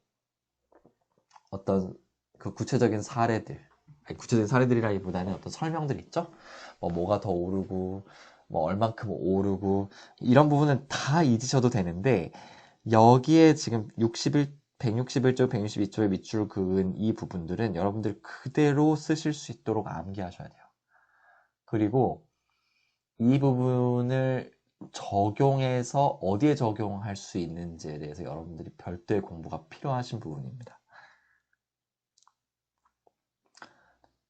어떤 그 구체적인 사례들, 아니, 구체적인 사례들이라기보다는 어떤 설명들 있죠? 뭐가 더 오르고, 뭐 얼만큼 오르고, 이런 부분은 다 잊으셔도 되는데, 여기에 지금 161조, 162조의 밑줄 그은 이 부분들은 여러분들 그대로 쓰실 수 있도록 암기하셔야 돼요. 그리고 이 부분을 적용해서 어디에 적용할 수 있는지에 대해서 여러분들이 별도의 공부가 필요하신 부분입니다.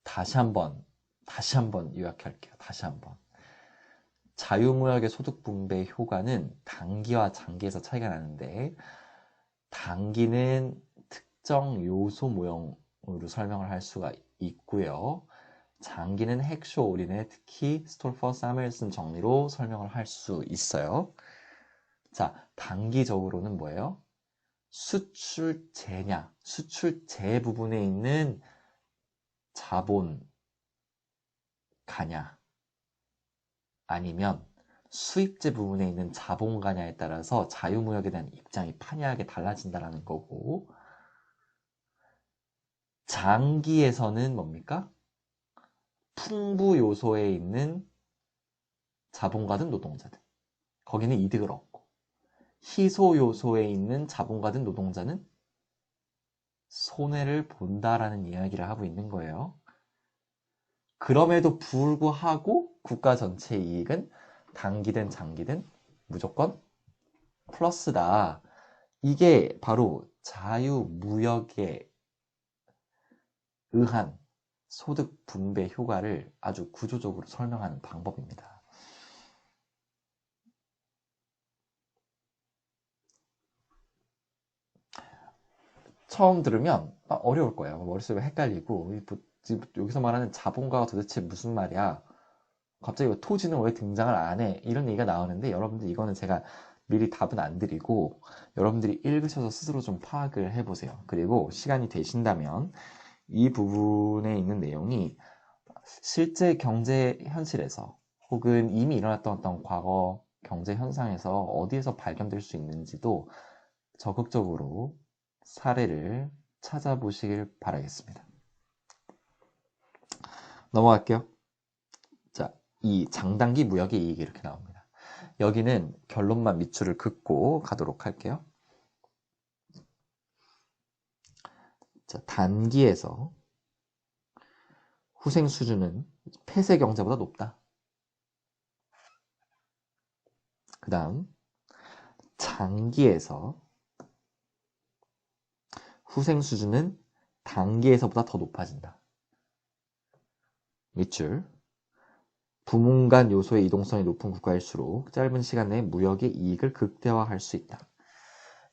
다시 한번 요약할게요. 다시 한번. 자유무역의 소득 분배 효과는 단기와 장기에서 차이가 나는데, 단기는 특정 요소 모형으로 설명을 할 수가 있고요. 장기는 핵쇼 올인의 특히 스톨퍼 사멜슨 정리로 설명을 할 수 있어요. 자, 단기적으로는 뭐예요? 수출재냐, 수출재 부분에 있는 자본 가냐, 아니면 수입재 부분에 있는 자본 가냐에 따라서 자유무역에 대한 입장이 판이하게 달라진다는 거고, 장기에서는 뭡니까? 풍부 요소에 있는 자본가든 노동자든 거기는 이득을 얻고, 희소 요소에 있는 자본가든 노동자는 손해를 본다라는 이야기를 하고 있는 거예요. 그럼에도 불구하고 국가 전체 이익은 단기든 장기든 무조건 플러스다. 이게 바로 자유무역에 의한 소득 분배 효과를 아주 구조적으로 설명하는 방법입니다. 처음 들으면 어려울 거예요. 머릿속에 헷갈리고 여기서 말하는 자본가가 도대체 무슨 말이야? 갑자기 토지는 왜 등장을 안 해? 이런 얘기가 나오는데 여러분들 이거는 제가 미리 답은 안 드리고 여러분들이 읽으셔서 스스로 좀 파악을 해보세요. 그리고 시간이 되신다면 이 부분에 있는 내용이 실제 경제 현실에서 혹은 이미 일어났던 어떤 과거 경제 현상에서 어디에서 발견될 수 있는지도 적극적으로 사례를 찾아보시길 바라겠습니다. 넘어갈게요. 자, 이 장단기 무역의 이익이 이렇게 나옵니다. 여기는 결론만 밑줄을 긋고 가도록 할게요. 자, 단기에서 후생 수준은 폐쇄 경제보다 높다. 그 다음 장기에서 후생 수준은 단기에서보다 더 높아진다. 밑줄. 부문간 요소의 이동성이 높은 국가일수록 짧은 시간 내에 무역의 이익을 극대화할 수 있다.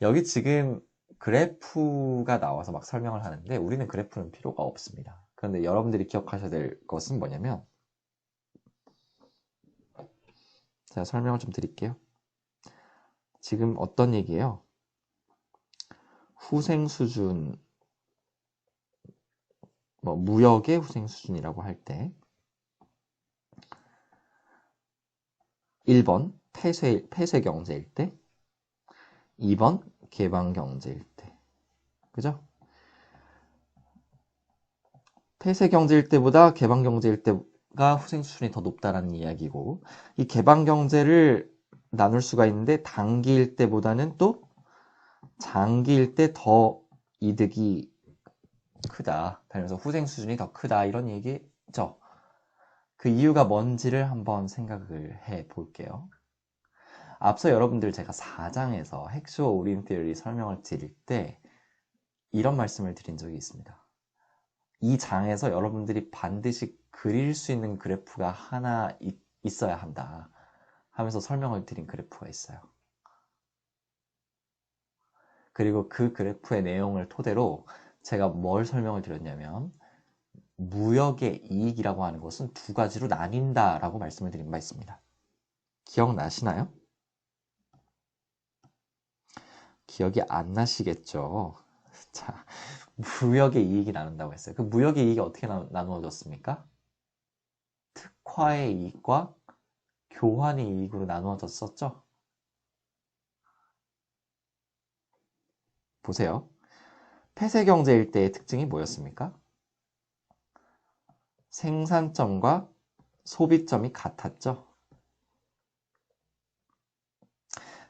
여기 지금 그래프가 나와서 막 설명을 하는데 우리는 그래프는 필요가 없습니다. 그런데 여러분들이 기억하셔야 될 것은 뭐냐면, 제가 설명을 좀 드릴게요. 지금 어떤 얘기예요? 후생 수준, 무역의 후생 수준이라고 할 때 1번 폐쇄 경제일 때, 2번 개방 경제일 때. 그죠? 폐쇄 경제일 때보다 개방 경제일 때가 후생 수준이 더 높다라는 이야기고, 이 개방 경제를 나눌 수가 있는데 단기일 때보다는 또 장기일 때 더 이득이 크다. 그래서 후생 수준이 더 크다. 이런 얘기죠. 그 이유가 뭔지를 한번 생각을 해 볼게요. 앞서 여러분들 제가 4장에서 핵쇼 오린 티어리 설명을 드릴 때 이런 말씀을 드린 적이 있습니다. 이 장에서 여러분들이 반드시 그릴 수 있는 그래프가 하나 있어야 한다 하면서 설명을 드린 그래프가 있어요. 그리고 그 그래프의 내용을 토대로 제가 뭘 설명을 드렸냐면, 무역의 이익이라고 하는 것은 두 가지로 나뉜다 라고 말씀을 드린 바 있습니다. 기억나시나요? 기억이 안 나시겠죠? 자, 무역의 이익이 나눈다고 했어요. 그 무역의 이익이 어떻게 나누어졌습니까? 특화의 이익과 교환의 이익으로 나누어졌었죠? 보세요. 폐쇄경제일 때의 특징이 뭐였습니까? 생산점과 소비점이 같았죠.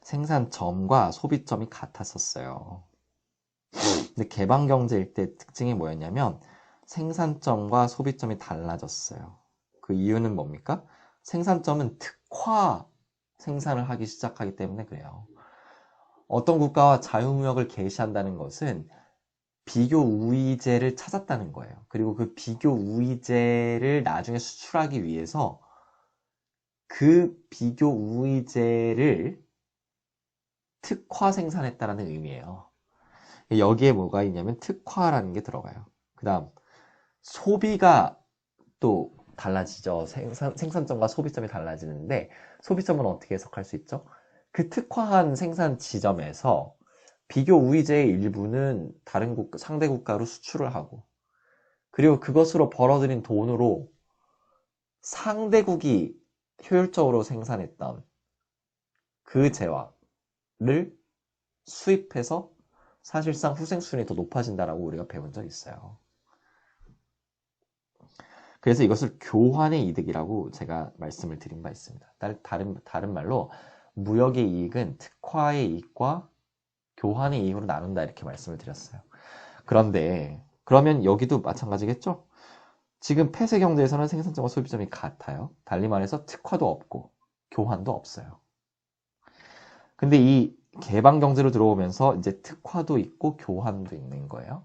생산점과 소비점이 같았었어요. 근데 개방경제일 때 특징이 뭐였냐면 생산점과 소비점이 달라졌어요. 그 이유는 뭡니까? 생산점은 특화 생산을 하기 시작하기 때문에 그래요. 어떤 국가와 자유무역을 개시한다는 것은 비교 우위제를 찾았다는 거예요. 그리고 그 비교 우위제를 나중에 수출하기 위해서 그 비교 우위제를 특화 생산했다는 의미예요. 여기에 뭐가 있냐면 특화라는 게 들어가요. 그 다음 소비가 또 달라지죠. 생산점과 소비점이 달라지는데 소비점은 어떻게 해석할 수 있죠? 그 특화한 생산 지점에서 비교 우위제의 일부는 다른 상대 국가로 수출을 하고 그리고 그것으로 벌어들인 돈으로 상대국이 효율적으로 생산했던 그 재화를 수입해서 사실상 후생수준이 더 높아진다라고 우리가 배운 적 있어요. 그래서 이것을 교환의 이득이라고 제가 말씀을 드린 바 있습니다. 다른 말로 무역의 이익은 특화의 이익과 교환의 이익으로 나눈다 이렇게 말씀을 드렸어요. 그런데 그러면 여기도 마찬가지겠죠? 지금 폐쇄 경제에서는 생산점과 소비점이 같아요. 달리 말해서 특화도 없고 교환도 없어요. 근데 이 개방 경제로 들어오면서 이제 특화도 있고 교환도 있는 거예요.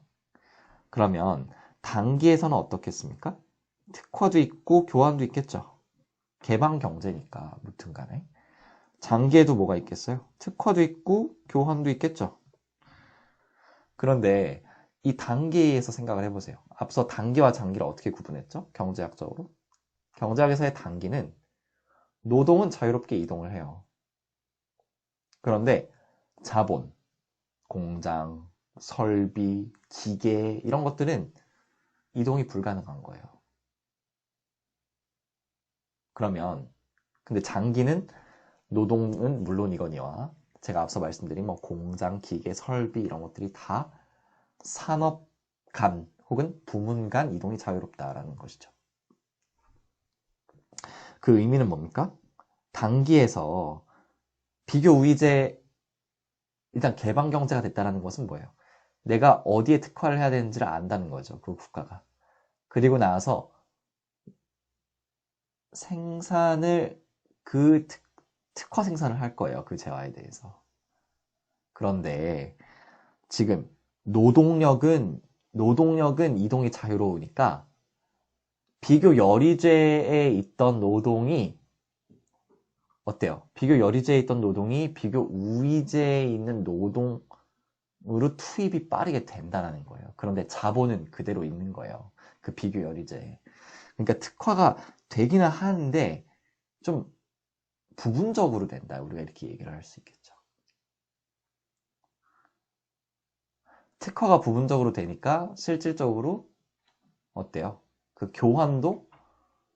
그러면 단기에서는 어떻겠습니까? 특화도 있고 교환도 있겠죠. 개방 경제니까 무튼 간에. 장기에도 뭐가 있겠어요? 특화도 있고 교환도 있겠죠. 그런데 이 단기에서 생각을 해보세요. 앞서 단기와 장기를 어떻게 구분했죠? 경제학적으로. 경제학에서의 단기는 노동은 자유롭게 이동을 해요. 그런데 자본, 공장, 설비, 기계 이런 것들은 이동이 불가능한 거예요. 그러면 근데 장기는 노동은 물론이거니와 제가 앞서 말씀드린 뭐 공장, 기계, 설비 이런 것들이 다 산업 간 혹은 부문 간 이동이 자유롭다라는 것이죠. 그 의미는 뭡니까? 단기에서 비교 우위제 일단 개방 경제가 됐다는 것은 뭐예요? 내가 어디에 특화를 해야 되는지를 안다는 거죠. 그 국가가. 그리고 나서 생산을 그 특화 생산을 할 거예요. 그 재화에 대해서. 그런데 지금 노동력은 이동이 자유로우니까 비교 열의제에 있던 노동이 어때요? 비교 열의제에 있던 노동이 비교 우위제에 있는 노동으로 투입이 빠르게 된다는 거예요. 그런데 자본은 그대로 있는 거예요. 그 비교 열의제에. 그러니까 특화가 되기는 하는데 좀 부분적으로 된다. 우리가 이렇게 얘기를 할 수 있겠죠. 특화가 부분적으로 되니까 실질적으로 어때요? 그 교환도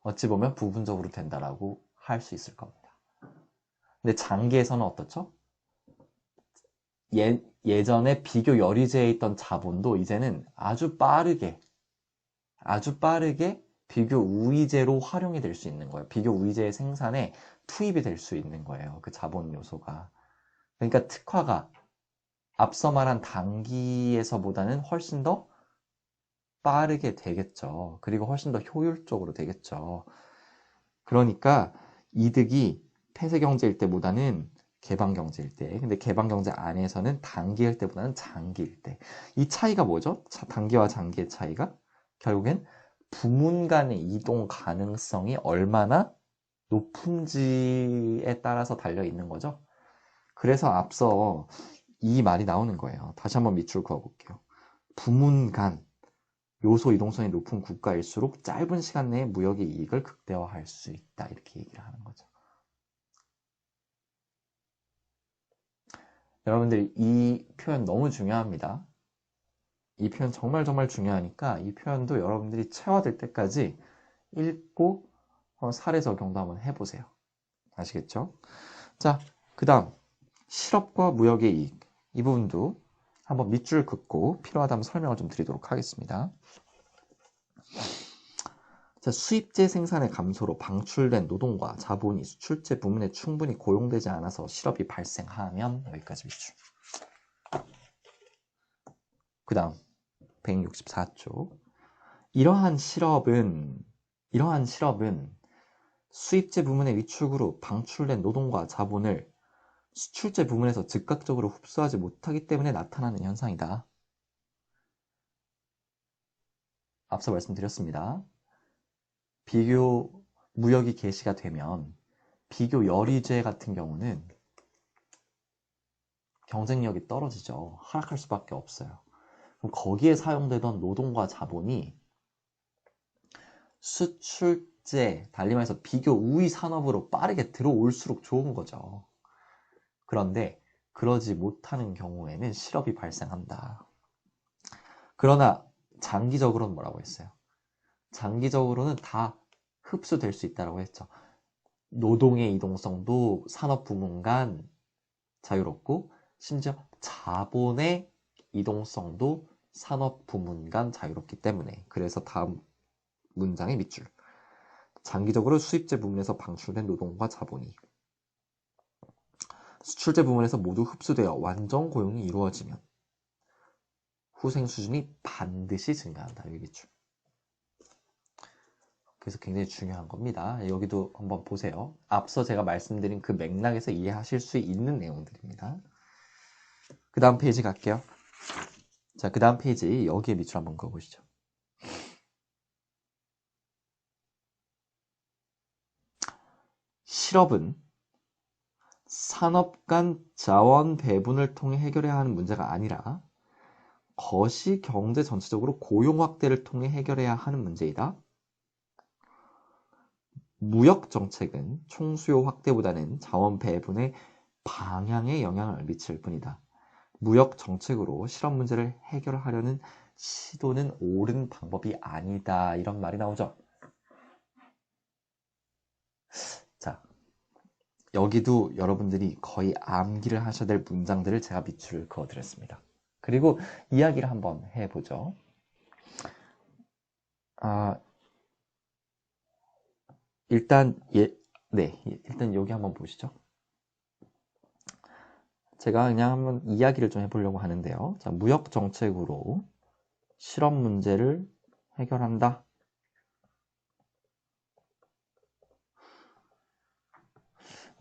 어찌 보면 부분적으로 된다라고 할 수 있을 겁니다. 근데 장기에서는 어떻죠? 예전에 비교 열의제에 있던 자본도 이제는 아주 빠르게 비교 우위제로 활용이 될 수 있는 거예요. 비교 우위제의 생산에 투입이 될 수 있는 거예요. 그 자본 요소가. 그러니까 특화가 앞서 말한 단기에서보다는 훨씬 더 빠르게 되겠죠. 그리고 훨씬 더 효율적으로 되겠죠. 그러니까 이득이 폐쇄경제일 때보다는 개방경제일 때. 근데 개방경제 안에서는 단기일 때보다는 장기일 때. 이 차이가 뭐죠? 단기와 장기의 차이가? 결국엔 부문 간의 이동 가능성이 얼마나 높은지에 따라서 달려 있는 거죠. 그래서 앞서 이 말이 나오는 거예요. 다시 한번 밑줄 그어볼게요. 부문 간 요소 이동성이 높은 국가일수록 짧은 시간 내에 무역의 이익을 극대화할 수 있다. 이렇게 얘기를 하는 거죠. 여러분들 이 표현 너무 중요합니다. 이 표현 정말 중요하니까 이 표현도 여러분들이 체화될 때까지 읽고 사례 적용도 한번 해보세요. 아시겠죠? 자, 그 다음 실업과 무역의 이익 이 부분도 한번 밑줄 긋고 필요하다면 설명을 좀 드리도록 하겠습니다. 자, 수입제 생산의 감소로 방출된 노동과 자본이 수출제 부문에 충분히 고용되지 않아서 실업이 발생하면 여기까지 밑줄. 그 다음 164쪽. 이러한 실업은 수입제 부문의 위축으로 방출된 노동과 자본을 수출제 부문에서 즉각적으로 흡수하지 못하기 때문에 나타나는 현상이다. 앞서 말씀드렸습니다. 비교 무역이 개시가 되면 비교 열의제 같은 경우는 경쟁력이 떨어지죠. 하락할 수밖에 없어요. 그럼 거기에 사용되던 노동과 자본이 수출제, 달리 말해서 비교 우위 산업으로 빠르게 들어올수록 좋은 거죠. 그런데 그러지 못하는 경우에는 실업이 발생한다. 그러나 장기적으로는 뭐라고 했어요? 장기적으로는 다 흡수될 수 있다고 했죠. 노동의 이동성도 산업 부문 간 자유롭고 심지어 자본의 이동성도 산업 부문 간 자유롭기 때문에. 그래서 다음 문장의 밑줄. 장기적으로 수입제 부문에서 방출된 노동과 자본이 수출제 부문에서 모두 흡수되어 완전 고용이 이루어지면 후생 수준이 반드시 증가한다. 여기 밑줄. 그래서 굉장히 중요한 겁니다. 여기도 한번 보세요. 앞서 제가 말씀드린 그 맥락에서 이해하실 수 있는 내용들입니다. 그 다음 페이지 갈게요. 자, 그 다음 페이지 여기에 밑줄 한번 그어보시죠. 실업은 산업 간 자원 배분을 통해 해결해야 하는 문제가 아니라 거시 경제 전체적으로 고용 확대를 통해 해결해야 하는 문제이다. 무역 정책은 총수요 확대보다는 자원 배분의 방향에 영향을 미칠 뿐이다. 무역 정책으로 실업 문제를 해결하려는 시도는 옳은 방법이 아니다. 이런 말이 나오죠. 자, 여기도 여러분들이 거의 암기를 하셔야 될 문장들을 제가 밑줄을 그어드렸습니다. 그리고 이야기를 한번 해보죠. 일단 여기 한번 보시죠. 제가 그냥 한번 이야기를 좀 해보려고 하는데요. 자, 무역 정책으로 실업 문제를 해결한다.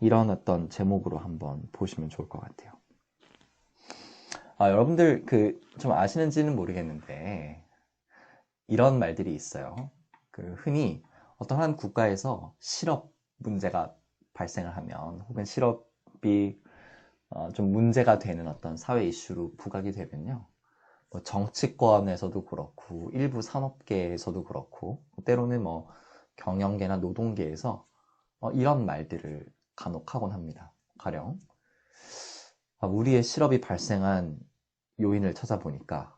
이런 어떤 제목으로 한번 보시면 좋을 것 같아요. 여러분들 좀 아시는지는 모르겠는데 이런 말들이 있어요. 흔히 어떤 한 국가에서 실업 문제가 발생을 하면 혹은 실업이 좀 문제가 되는 어떤 사회 이슈로 부각이 되면요. 뭐 정치권에서도 그렇고 일부 산업계에서도 그렇고 때로는 뭐 경영계나 노동계에서 이런 말들을 간혹 하곤 합니다. 가령 우리의 실업이 발생한 요인을 찾아보니까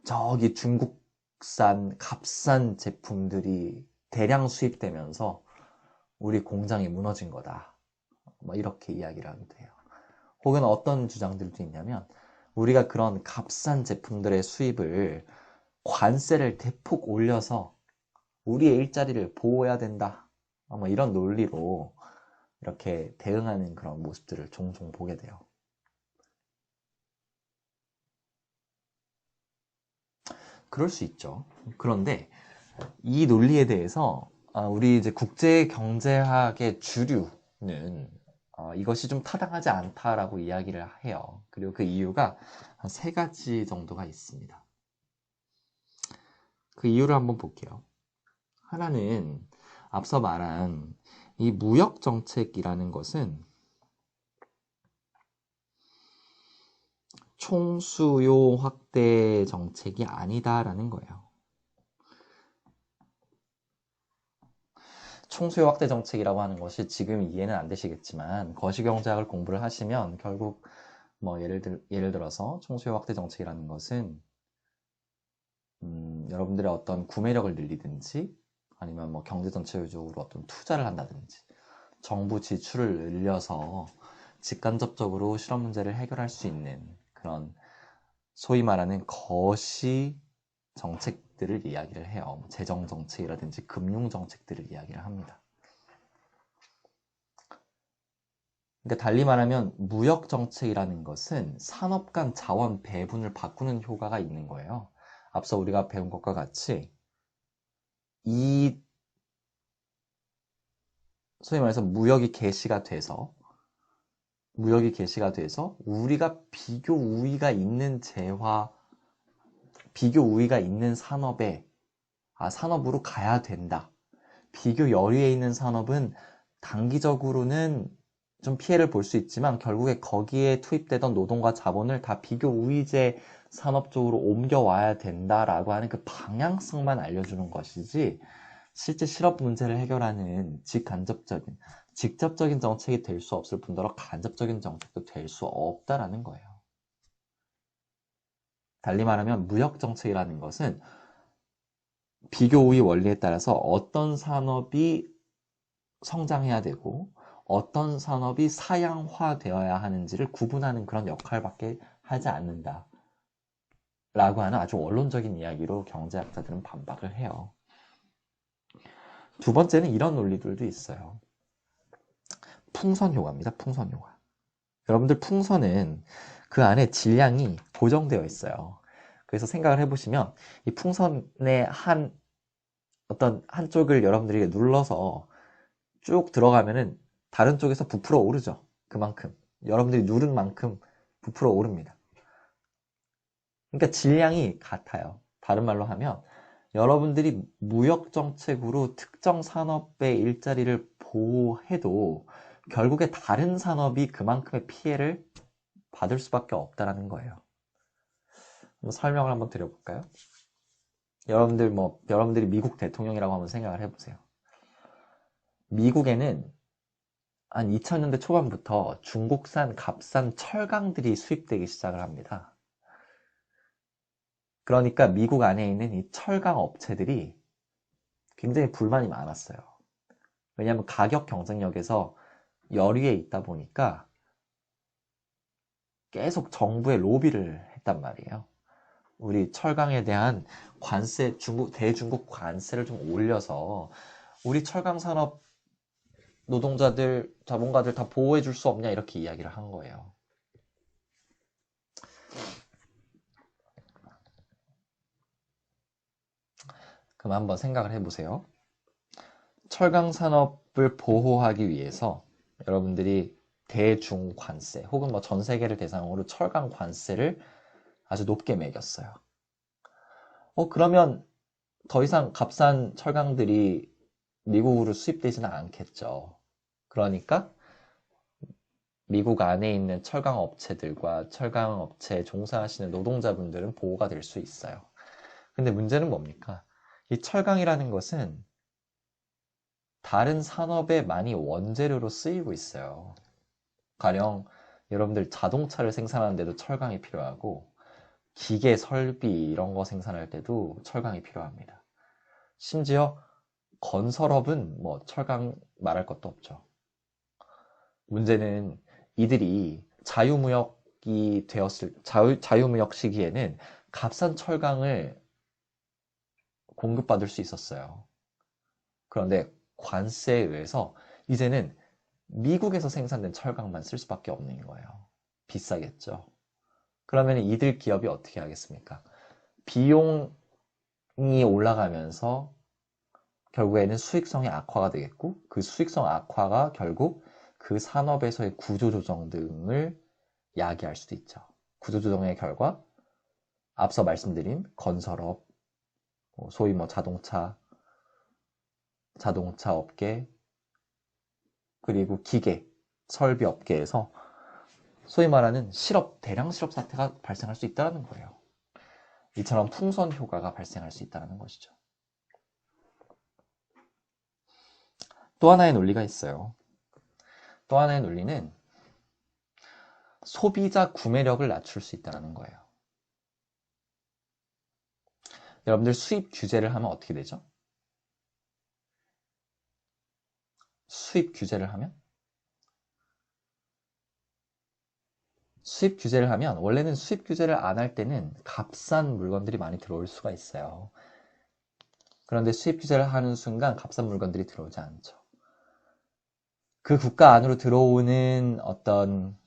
저기 중국산 값싼 제품들이 대량 수입되면서 우리 공장이 무너진 거다. 뭐 이렇게 이야기를 하기도 해요. 혹은 어떤 주장들도 있냐면 우리가 그런 값싼 제품들의 수입을 관세를 대폭 올려서 우리의 일자리를 보호해야 된다. 뭐 이런 논리로 이렇게 대응하는 그런 모습들을 종종 보게 돼요. 그럴 수 있죠. 그런데 이 논리에 대해서 우리 이제 국제경제학의 주류는 이것이 좀 타당하지 않다라고 이야기를 해요. 그리고 그 이유가 한 3가지 정도가 있습니다. 그 이유를 한번 볼게요. 하나는 앞서 말한 이 무역정책이라는 것은 총수요 확대 정책이 아니다라는 거예요. 총수요 확대 정책이라고 하는 것이 지금 이해는 안 되시겠지만 거시경제학을 공부를 하시면 결국 뭐 예를 들어서 총수요 확대 정책이라는 것은 여러분들의 어떤 구매력을 늘리든지 아니면 뭐 경제 전체적으로 어떤 투자를 한다든지 정부 지출을 늘려서 직간접적으로 실업 문제를 해결할 수 있는 그런 소위 말하는 거시 정책들을 이야기를 해요. 재정 정책이라든지 금융 정책들을 이야기를 합니다. 그러니까 달리 말하면 무역 정책이라는 것은 산업 간 자원 배분을 바꾸는 효과가 있는 거예요. 앞서 우리가 배운 것과 같이 이 소위 말해서 무역이 개시가 돼서 우리가 비교 우위가 있는 산업으로 가야 된다. 비교 열의에 있는 산업은 단기적으로는 좀 피해를 볼 수 있지만 결국에 거기에 투입되던 노동과 자본을 다 비교 우위제 산업 쪽으로 옮겨와야 된다라고 하는 그 방향성만 알려주는 것이지 실제 실업 문제를 해결하는 직접적인 정책이 될 수 없을 뿐더러 간접적인 정책도 될 수 없다라는 거예요. 달리 말하면 무역 정책이라는 것은 비교 우위 원리에 따라서 어떤 산업이 성장해야 되고 어떤 산업이 사양화되어야 하는지를 구분하는 그런 역할밖에 하지 않는다. 라고 하는 아주 원론적인 이야기로 경제학자들은 반박을 해요. 두 번째는 이런 논리들도 있어요. 풍선 효과입니다. 풍선 효과. 여러분들 풍선은 그 안에 질량이 고정되어 있어요. 그래서 생각을 해보시면 이 풍선의 어떤 한쪽을 여러분들이 눌러서 쭉 들어가면은 다른 쪽에서 부풀어 오르죠. 그만큼. 여러분들이 누른 만큼 부풀어 오릅니다. 그러니까 질량이 같아요. 다른 말로 하면 여러분들이 무역 정책으로 특정 산업의 일자리를 보호해도 결국에 다른 산업이 그만큼의 피해를 받을 수밖에 없다라는 거예요. 설명을 한번 드려볼까요? 여러분들이 미국 대통령이라고 한번 생각을 해보세요. 미국에는 한 2000년대 초반부터 중국산 값싼 철강들이 수입되기 시작을 합니다. 그러니까 미국 안에 있는 이 철강 업체들이 굉장히 불만이 많았어요. 왜냐하면 가격 경쟁력에서 열위에 있다 보니까 계속 정부에 로비를 했단 말이에요. 우리 철강에 대한 관세, 대중국 관세를 좀 올려서 우리 철강 산업 노동자들, 자본가들 다 보호해 줄 수 없냐 이렇게 이야기를 한 거예요. 그럼 한번 생각을 해보세요. 철강 산업을 보호하기 위해서 여러분들이 대중 관세 혹은 전 세계를 대상으로 철강 관세를 아주 높게 매겼어요. 그러면 더 이상 값싼 철강들이 미국으로 수입되지는 않겠죠. 그러니까 미국 안에 있는 철강 업체들과 철강 업체에 종사하시는 노동자분들은 보호가 될 수 있어요. 근데 문제는 뭡니까? 이 철강이라는 것은 다른 산업에 많이 원재료로 쓰이고 있어요. 가령 여러분들 자동차를 생산하는데도 철강이 필요하고 기계 설비 이런 거 생산할 때도 철강이 필요합니다. 심지어 건설업은 철강 말할 것도 없죠. 문제는 이들이 자유무역 시기에는 값싼 철강을 공급받을 수 있었어요. 그런데 관세에 의해서 이제는 미국에서 생산된 철강만 쓸 수밖에 없는 거예요. 비싸겠죠. 그러면 이들 기업이 어떻게 하겠습니까? 비용이 올라가면서 결국에는 수익성이 악화가 되겠고 그 수익성 악화가 결국 그 산업에서의 구조조정 등을 야기할 수도 있죠. 구조조정의 결과 앞서 말씀드린 건설업, 소위 자동차 업계, 그리고 기계, 설비 업계에서 소위 말하는 대량 실업 사태가 발생할 수 있다는 거예요. 이처럼 풍선 효과가 발생할 수 있다는 것이죠. 또 하나의 논리가 있어요. 또 하나의 논리는 소비자 구매력을 낮출 수 있다는 거예요. 여러분들 수입 규제를 하면 어떻게 되죠? 수입 규제를 하면 수입 규제를 하면 원래는 수입 규제를 안 할 때는 값싼 물건들이 많이 들어올 수가 있어요. 그런데 수입 규제를 하는 순간 값싼 물건들이 들어오지 않죠. 그 국가 안으로 들어오는 어떤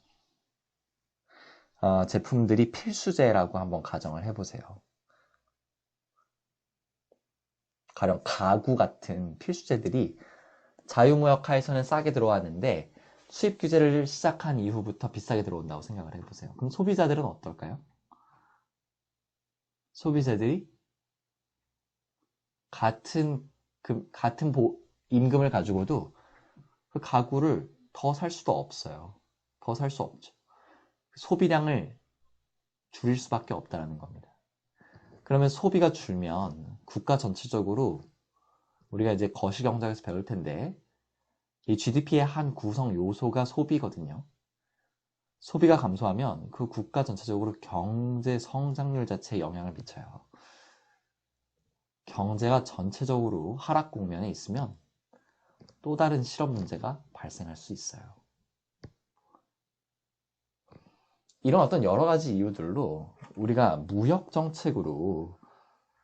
제품들이 필수재라고 한번 가정을 해보세요. 가령 가구 같은 필수재들이 자유무역 하에서는 싸게 들어왔는데 수입 규제를 시작한 이후부터 비싸게 들어온다고 생각을 해보세요. 그럼 소비자들은 어떨까요? 소비자들이 같은 임금을 가지고도 그 가구를 더 살 수도 없어요. 더 살 수 없죠. 소비량을 줄일 수밖에 없다는 겁니다. 그러면 소비가 줄면 국가 전체적으로 우리가 이제 거시경제에서 배울 텐데 이 GDP의 한 구성 요소가 소비거든요. 소비가 감소하면 그 국가 전체적으로 경제 성장률 자체에 영향을 미쳐요. 경제가 전체적으로 하락 국면에 있으면 또 다른 실업 문제가 발생할 수 있어요. 이런 어떤 여러 가지 이유들로 우리가 무역 정책으로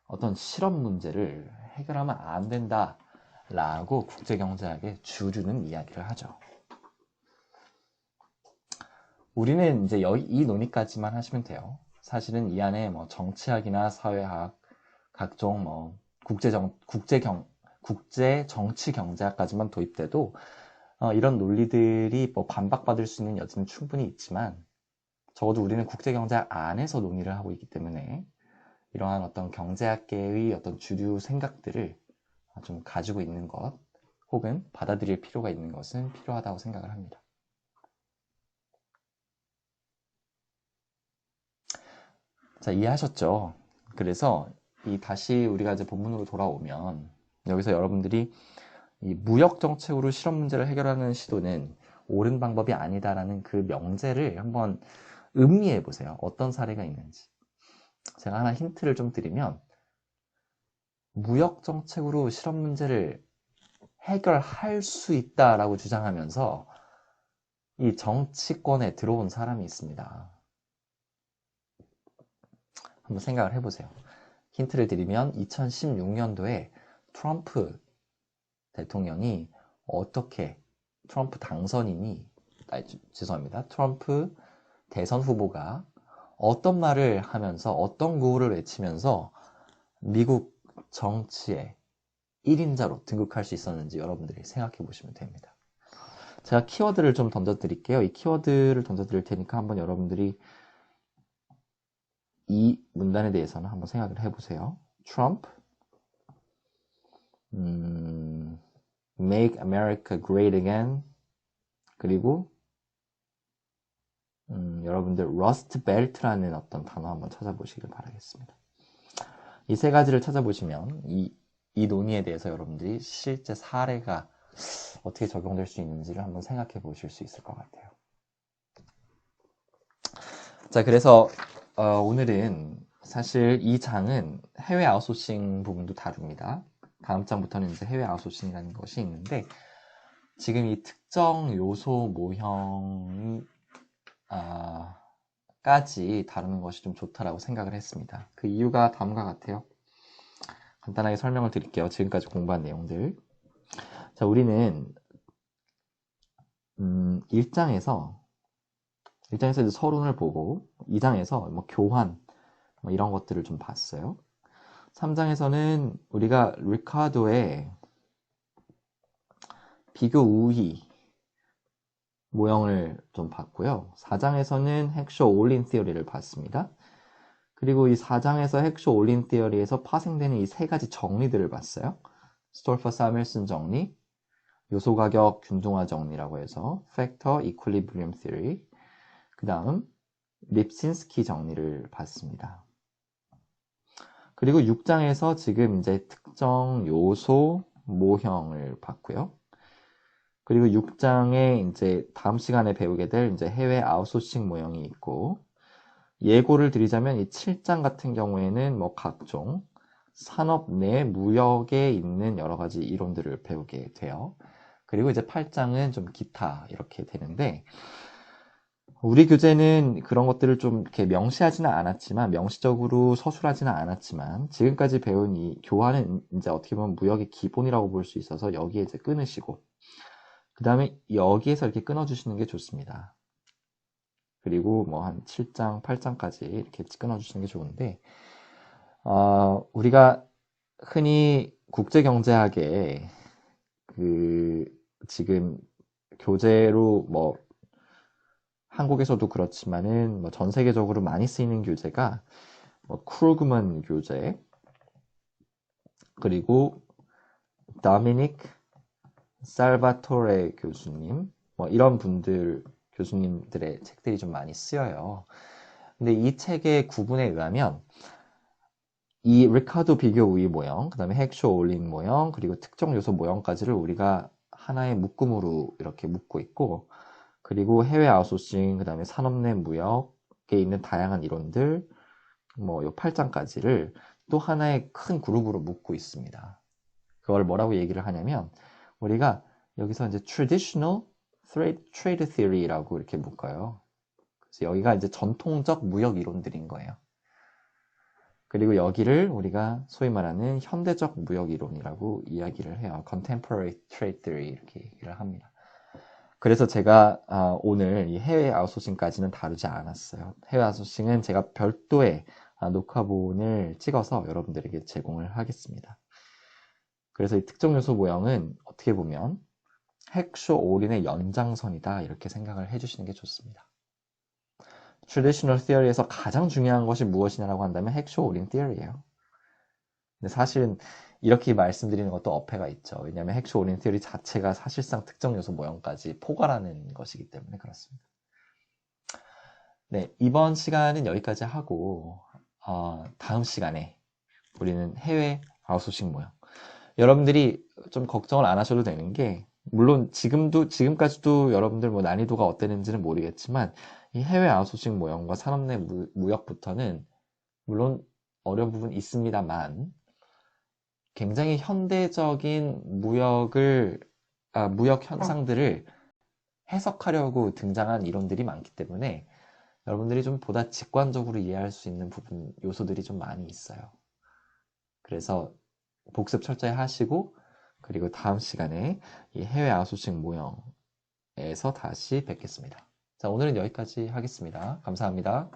어떤 실업 문제를 해결하면 안 된다라고 국제경제학의 주류는 이야기를 하죠. 우리는 이제 이 논의까지만 하시면 돼요. 사실은 이 안에 뭐 정치학이나 사회학, 각종 뭐 국제 정치 경제학까지만 도입돼도 이런 논리들이 뭐 반박받을 수 있는 여지는 충분히 있지만 적어도 우리는 국제 경제학 안에서 논의를 하고 있기 때문에 이러한 어떤 경제학계의 어떤 주류 생각들을 좀 가지고 있는 것 혹은 받아들일 필요가 있는 것은 필요하다고 생각을 합니다. 자, 이해하셨죠? 그래서 다시 우리가 이제 본문으로 돌아오면 여기서 여러분들이 이 무역 정책으로 실업 문제를 해결하는 시도는 옳은 방법이 아니다라는 그 명제를 한번 음미해 보세요. 어떤 사례가 있는지. 제가 하나 힌트를 좀 드리면 무역 정책으로 실업 문제를 해결할 수 있다라고 주장하면서 이 정치권에 들어온 사람이 있습니다. 한번 생각을 해보세요. 힌트를 드리면 2016년도에 트럼프 대통령이 트럼프 당선인이 죄송합니다. 트럼프 대선 후보가 어떤 말을 하면서 어떤 구호를 외치면서 미국 정치의 1인자로 등극할 수 있었는지 여러분들이 생각해 보시면 됩니다. 제가 키워드를 좀 던져드릴게요. 이 키워드를 던져드릴 테니까 한번 여러분들이 이 문단에 대해서는 한번 생각을 해보세요. Trump, Make America Great Again, 그리고 여러분들 Rust Belt라는 어떤 단어 한번 찾아보시길 바라겠습니다. 이 세 가지를 찾아보시면 이 논의에 대해서 여러분들이 실제 사례가 어떻게 적용될 수 있는지를 한번 생각해 보실 수 있을 것 같아요. 자, 그래서 오늘은 사실 이 장은 해외 아웃소싱 부분도 다룹니다. 다음 장부터는 이제 해외 아웃소싱이라는 것이 있는데 지금 이 특정 요소 모형이 까지 다루는 것이 좀 좋다라고 생각을 했습니다. 그 이유가 다음과 같아요. 간단하게 설명을 드릴게요. 지금까지 공부한 내용들. 자, 우리는 1장에서 이제 서론을 보고 2장에서 뭐 교환 뭐 이런 것들을 좀 봤어요. 3장에서는 우리가 리카도의 비교 우위 모형을 좀 봤고요. 4장에서는 핵쇼 올린 티어리를 봤습니다. 그리고 이 4장에서 핵쇼 올린 티어리에서 파생되는 이 세 가지 정리들을 봤어요. 스톨퍼 사멜슨 정리, 요소 가격 균등화 정리라고 해서 팩터 이퀄리브리엄 티어리, 그 다음 립신스키 정리를 봤습니다. 그리고 6장에서 지금 이제 특정 요소 모형을 봤고요. 그리고 6장에 이제 다음 시간에 배우게 될 이제 해외 아웃소싱 모형이 있고, 예고를 드리자면 이 7장 같은 경우에는 뭐 각종 산업 내 무역에 있는 여러 가지 이론들을 배우게 돼요. 그리고 이제 8장은 좀 기타 이렇게 되는데 우리 교재는 그런 것들을 좀 이렇게 명시하지는 않았지만, 명시적으로 서술하지는 않았지만, 지금까지 배운 이 교환은 이제 어떻게 보면 무역의 기본이라고 볼 수 있어서 여기에 이제 끊으시고, 그 다음에 여기에서 이렇게 끊어주시는 게 좋습니다. 그리고 뭐 한 7장, 8장까지 이렇게 끊어주시는 게 좋은데, 우리가 흔히 국제경제학에 지금 교재로 뭐 한국에서도 그렇지만은 뭐 전 세계적으로 많이 쓰이는 교재가 뭐 크루그만 교재, 그리고 도미닉 살바토레 교수님, 뭐 이런 분들 교수님들의 책들이 좀 많이 쓰여요. 근데 이 책의 구분에 의하면 이 리카도 비교 우위 모형, 그 다음에 핵쇼 올린 모형, 그리고 특정 요소 모형까지를 우리가 하나의 묶음으로 이렇게 묶고 있고, 그리고 해외 아웃소싱, 그 다음에 산업 내 무역에 있는 다양한 이론들, 뭐 요 8장까지를 또 하나의 큰 그룹으로 묶고 있습니다. 그걸 뭐라고 얘기를 하냐면, 우리가 여기서 이제 traditional trade theory라고 이렇게 묶어요. 그래서 여기가 이제 전통적 무역 이론들인 거예요. 그리고 여기를 우리가 소위 말하는 현대적 무역 이론이라고 이야기를 해요. Contemporary Trade Theory 이렇게 얘기를 합니다. 그래서 제가 오늘 이 해외 아웃소싱까지는 다루지 않았어요. 해외 아웃소싱은 제가 별도의 녹화본을 찍어서 여러분들에게 제공을 하겠습니다. 그래서 이 특정 요소 모형은 어떻게 보면 핵쇼 올인의 연장선이다 이렇게 생각을 해주시는 게 좋습니다. 트래디셔널 티어리에서 가장 중요한 것이 무엇이냐라고 한다면 핵쇼 올인 티어리예요. 근데 사실은 이렇게 말씀드리는 것도 어폐가 있죠. 왜냐하면 핵쇼 올인 티어리 자체가 사실상 특정 요소 모형까지 포괄하는 것이기 때문에 그렇습니다. 네, 이번 시간은 여기까지 하고 다음 시간에 우리는 해외 아웃소싱 모형. 여러분들이 좀 걱정을 안 하셔도 되는 게, 물론 지금까지도 여러분들 뭐 난이도가 어땠는지는 모르겠지만 이 해외 아웃소싱 모형과 산업 내 무역부터는 물론 어려운 부분이 있습니다만 굉장히 현대적인 무역 현상들을 해석하려고 등장한 이론들이 많기 때문에 여러분들이 좀 보다 직관적으로 이해할 수 있는 요소들이 좀 많이 있어요. 그래서 복습 철저히 하시고, 그리고 다음 시간에 이 해외 아웃소싱 모형에서 다시 뵙겠습니다. 자, 오늘은 여기까지 하겠습니다. 감사합니다.